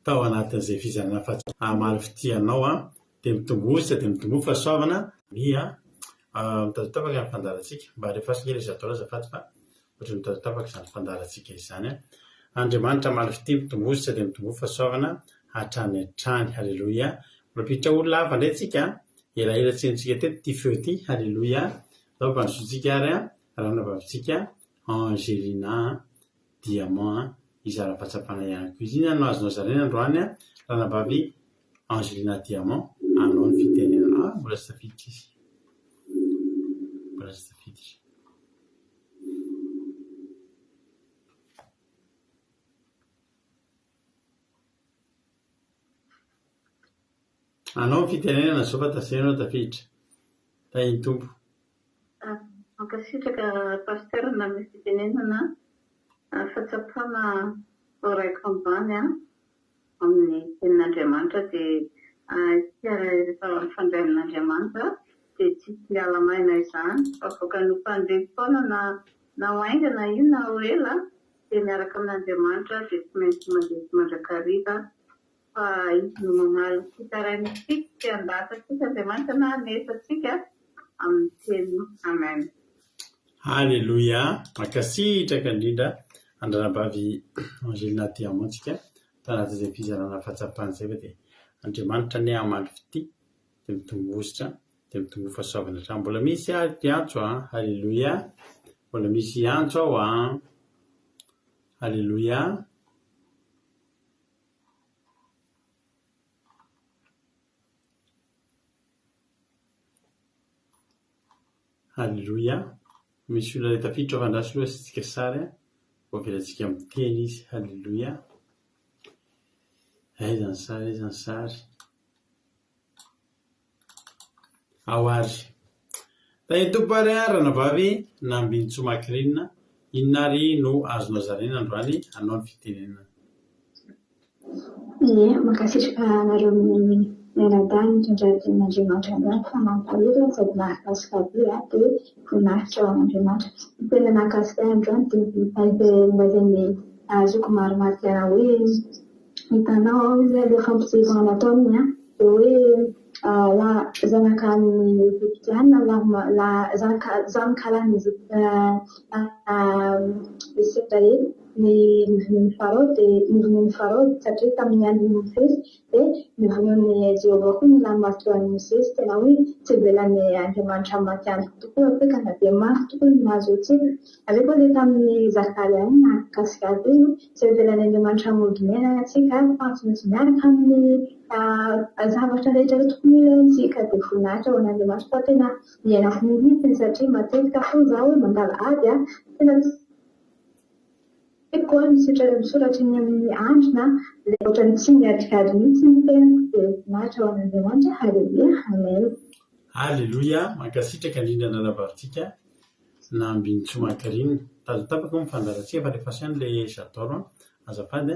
tao anatin'izay fizarana fahatsapana hamaly fitianao dia mitombositra dia mitombo fahasoavana mitazotavaka ny fandarantsika mba rehefa singely izy atao azafady fa ohatry mitazotavaka izany fandarantsika izany Andriamanitra hamaly fity mitombositra dia mitombo fahasoavana hatrany hatrany. Haleloia. Mapiditra olona hafa indray tsika elaela tsentsika teto ty feo ty. Haleloia. Zao mpanosotsika ary ranavavitsika Angelina Diamant izara fahatsapana ihany koa izy. Inona no azonao zarena androany ranavavy Angelina Diamant anao ny fitenenana. Mbola tsy tafiditra izy. Anao ny fitenenana zao fa taseranao tafiditra. Tahiny tompo. Mankasitraka pastera na misy fitenenana fahatsapana raiko ambany amin'ny tenin'Andriamanitra dia rehefa mifandray amin'Andriamanitra dia tsy hiala-maina izany fa voaka ny mpandeha foana na hoaingana io na ho ela dia miaraka amin'Andriamanitra dia tsy maintsy mandeha mandrakariva fa izy no mamaly fitaraina tsika sy andasatsika Andriamanitra na hanesantsika amin'ny teny. Amen. Haleloia, mankasitraka indrindra andranabavy Angelina Diamant tsika tanatin'izay fizarana fahatsapana izay fa dia Andriamanitra ny hamaly fity dia mitombositra dia mitombo fahasoavana hatrany. Mbola misy antso haleloia, mbola misy antso ao haleloia. Haleloia. Misy olona tafiditra fandraso loha sitsika sary vao avelantsika miteny izy. Haleloia. Aiza ny sary ao ary Taitompariarana vavy nambiny tsomakirinina inona ry no azonao zarena androany hanao ny fitenenana. Ie, mankasitraka anareo mianadahy mitondra ten'Andriamanitra androany fa mampalahelo sady mahakasika be dia voninahitra ao amin'Andriamanitra. Ny tena mahakasika androany dia mbazany azoko marimarikana hoe hitanao izy ilay fampisehoana nataony dia hoe zanakan'ny Egyptiana zanakalan'ny Israely ny Farao dia ny Farao satria tamin'ny andron'ny Mosesy dia nivonoan'ny Jehovah koa ny lamaritoan'ny Mosesy tena hoe tsy velan'ny Andriamanitra maty andro tokoa apeka na dia mafy tokoa ny mahazo antsika. Avy koa ilay tamin'ny Zakaria iny mahakasika be tsy velan'ny Andriamanitra modinena antsika fa tsy miaraka amin'ny zavatra rehetra tokony ilaintsika dia voninahitra ao an'Andriamanitra fa tena miaina fonitiny satria matetika fo zaho hoe mandala ady tena koa misoratra ny amin'ny andrina ilay ohatrany tsy miadrikady mihitsy ny tenako dia voninahitra ao an'Andriamanitra. Haleluia, amen. Haleluia, mankasitraka indrindra nalabarotsika na ambiny tsomakirinina. Tapaka mifandarantsika fa rehefa sainy ilay Zadoro azafady